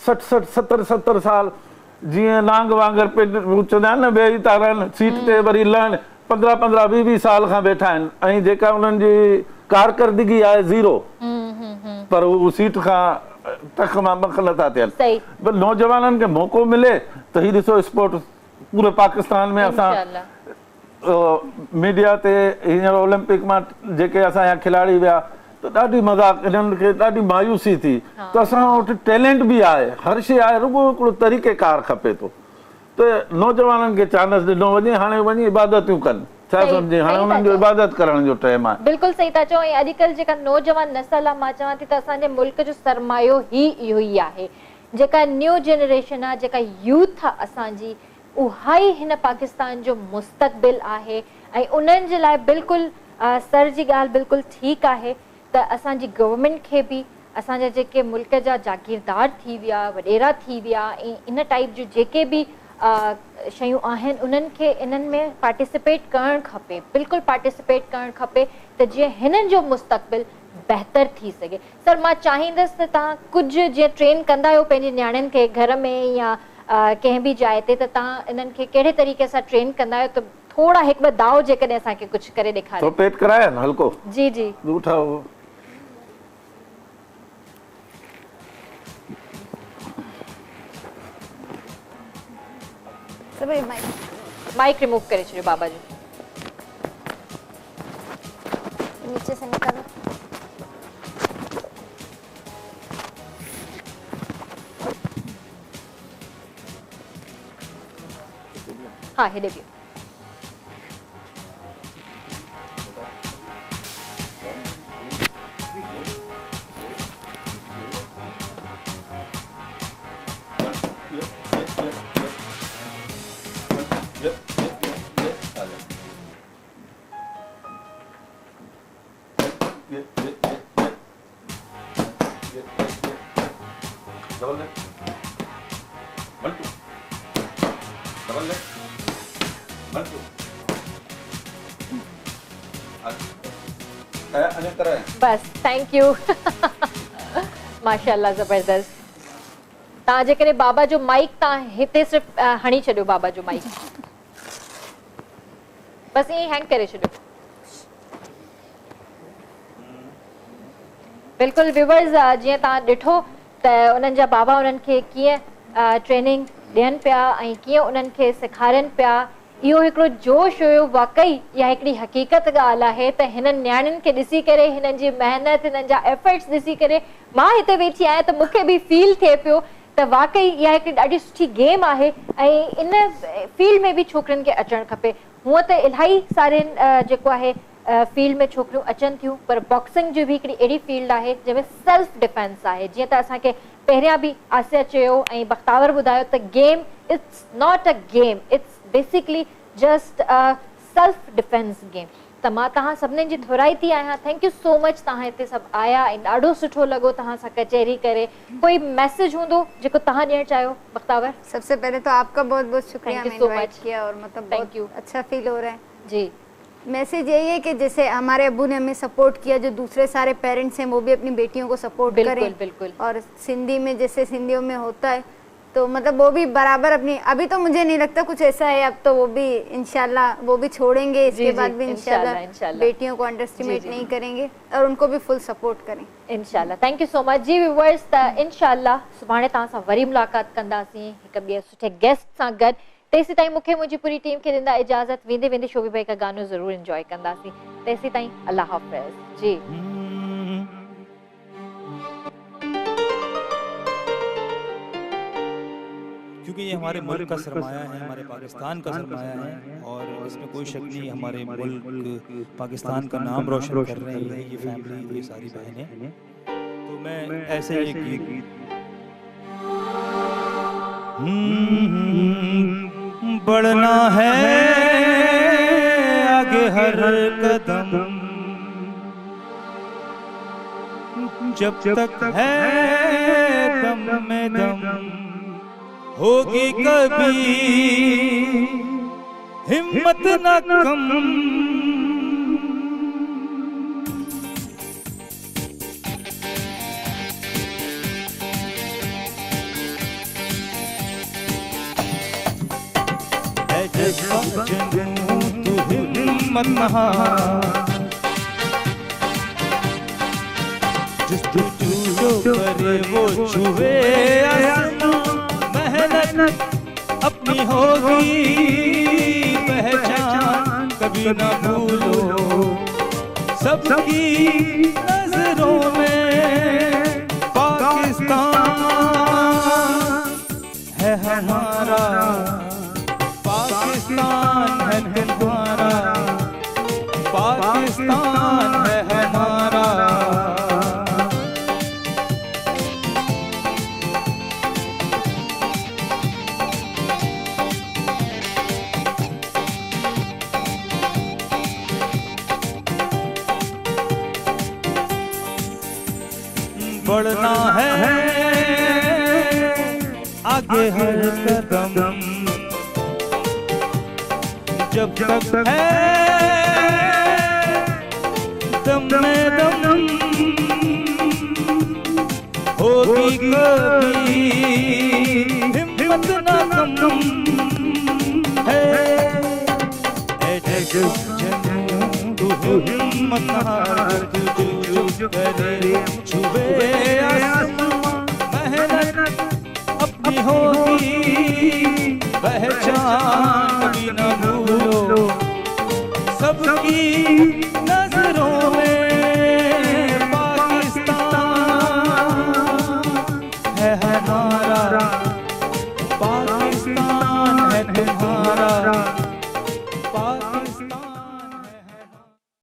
60-70 साल जीअं नांग वांगुरु चवंदा आहिनि न वेही था रहनि सीट ते वरी लहनि 15-20 साल खां वेठा आहिनि ऐं जेका उन्हनि जी कारकर्दगी आहे ज़ीरो पर हू सीट खां टख मां बख नथा थियनि पर नौजवाननि खे मौक़ो मिले त ही ॾिसो स्पोर्ट पूरे पाकिस्तान में असां मीडिया ते हींअर ओलंपिक मां जेके असांजा खिलाड़ी विया त ॾाढी मज़ाक हिननि खे ॾाढी मायूसी थी त असां वटि टैलेंट बि आहे हर शइ आहे रुॻो हिकिड़ो तरीक़ेकार खपे थो त नौजवाननि खे चांस ॾिनो वञे हाणे वञी इबादतियूं कनि छा सम्झे हाणे उन्हनि जो इबादत करण जो टाइम आहे बिल्कुलु सही था चओ ऐं अॼुकल्ह जेका नौजवान नस्ल आहे मां चवां थी त असांजे मुल्क जो सरमायो ई इहो ई आहे जेका न्यू जनरेशन आहे जेका यूथ आहे असांजी उहा ई हिन पाकिस्तान जो मुस्तक़बिल आहे ऐं उन्हनि जे लाइ बिल्कुलु सर जी ॻाल्हि बिल्कुलु ठीकु आहे त असांजी गवर्नमेंट खे बि असांजा जेके मुल्क जा जागीरदार थी विया वॾेरा थी विया ऐं इन टाइप जूं जेके बि शयूं आहिनि उन्हनि खे इन्हनि में पार्टिसिपेट करणु खपे बिल्कुलु पार्टिसिपेट करणु खपे त जीअं हिननि जो मुस्तक़बिल बहितर थी सघे सर मां चाहींदसि त तव्हां कुझु जीअं ट्रेन कंदा आहियो पंहिंजी नियाणियुनि खे घर में या कंहिं बि जाइ ते त तव्हां इन्हनि खे कहिड़े तरीक़े सां ट्रेन कंदा आहियो त थोरा हिकु ॿ दाव जेकॾहिं असांखे कुझु करे ॾेखारियो पेट कराया न हल्को जी जी उठाओ सभई माइक रिमूव करे छॾियो बाबा जी नीचे से निकालो हाँ हेॾे बि डबल लेफ्ट 1 2 डबल लेफ्ट 1 2 अने तरह बस थैंक यू माशाल्लाह ज़बरदस्त। तव्हां जेकॾहिं बाबा जो माइक तव्हां हिते सिर्फ़ु हणी छॾियो, बाबा जो माइक बस ईअं हैंग करे छॾियो। बिल्कुलु व्यूअर्स, जीअं तव्हां ॾिठो त उन्हनि जा बाबा उन्हनि खे कीअं ट्रेनिंग ॾियनि पिया ऐं कीअं उन्हनि खे सेखारनि पिया। इहो हिकिड़ो जोश हुयो, वाकई इहा हिकिड़ी हक़ीक़त ॻाल्हि आहे त हिननि न्याणियुनि खे ॾिसी करे, हिननि जी महिनत, हिननि जा एफर्ट्स ॾिसी करे मां हिते वेठी आहियां त मूंखे बि फील थिए पियो त वाकई इहा हिकिड़ी ॾाढी सुठी गेम आहे ऐं इन फील्ड में बि छोकिरियुनि खे अचणु खपे। हूअं त इलाही सारे जेको आहे फील्ड में छोकिरियूं अचनि थियूं, पर बॉक्सिंग जो बि हिकिड़ी अहिड़ी फील्ड आहे जंहिंमें सेल्फ डिफेंस आहे। जीअं त असांखे पहिरियां बि आसिया चयो ऐं बख़्तावर ॿुधायो त game it's not a game, it's basically just a self defence game. त मां तव्हां सभिनीनि जी थोराइती आहियां। थैंक यू सो मच, तव्हां हिते सभु आया ऐं ॾाढो सुठो लॻो तव्हां सां कचहरी करे। कोई मैसेज हूंदो जेको तव्हां ॾियणु चाहियो बख़्तावर? सबसे पहले तो आपका बहुत बहुत शुक्रिया, Thank you so much. किया और मतलब Thank बहुत you. अच्छा फील हो रहा है जी। मैसेज यही है कि जैसे हमारे अब्बू ने हमें सपोर्ट किया, जो दूसरे सारे पेरेंट्स हैं वो भी अपनी बेटियों को सपोर्ट करें। बिल्कुल। और सिंधी में जैसे सिंधियों में होता है तो मतलब वो भी बराबर अपनी, अभी तो मुझे नहीं लगता कुछ ऐसा है, अब तो वो भी इंशाल्लाह वो भी छोड़ेंगे, इसके बाद भी इंशाल्लाह बेटियों को अंडरएस्टिमेट नहीं करेंगे और उनको भी फुल सपोर्ट करें इंशाल्लाह। थैंक यू सो मच जी व्यूअर्स। त इंशाल्लाह सुभाणे तव्हां सां वरी मुलाक़ात कंदासीं हिकु ॿिए सुठे गेस्ट सां गॾु। तेसी ताईं मूंखे मुंहिंजी पूरी टीम खे ॾींदा इजाज़त। वेंदे वेंदे शोभी भाई का गानो ज़रूरु इंजॉय कंदासीं। तेसी ताईं अल्लाह हाफ़िज़ जी। क्योंकि ये हमारे मुल्क का सरमाया है, हमारे पाकिस्तान का सरमाया है और इसमें कोई शक नहीं, हमारे मुल्क पाकिस्तान का नाम रोशन कर रहे हैं ये फैमिली, ये सारी बहनें। तो मैं ऐसे एक गीत बढ़ना है आगे हर कदम, जब तक है दम में दम, होगी कभी हिम्मत न कम। है जज्बा जनूं तो हिम्मत नहा, जिस जो करे वो छुए आसमां। मेहनत अपनी होगी पहचान, कभी ना भूलो सबकी नजरों में पाकिस्तान है हमारा, पाकिस्तान है तुम्हारा, पाकिस्तान है हमारा। बढ़ना है आगे हर कदम, जब तक है दम में दम, होगी कभी हिम्मत न कम। है तू हिम्मत हार, तू करे छुए आसमां। मेहनत अपनी होगी पहचान, कभी न भूलो सबकी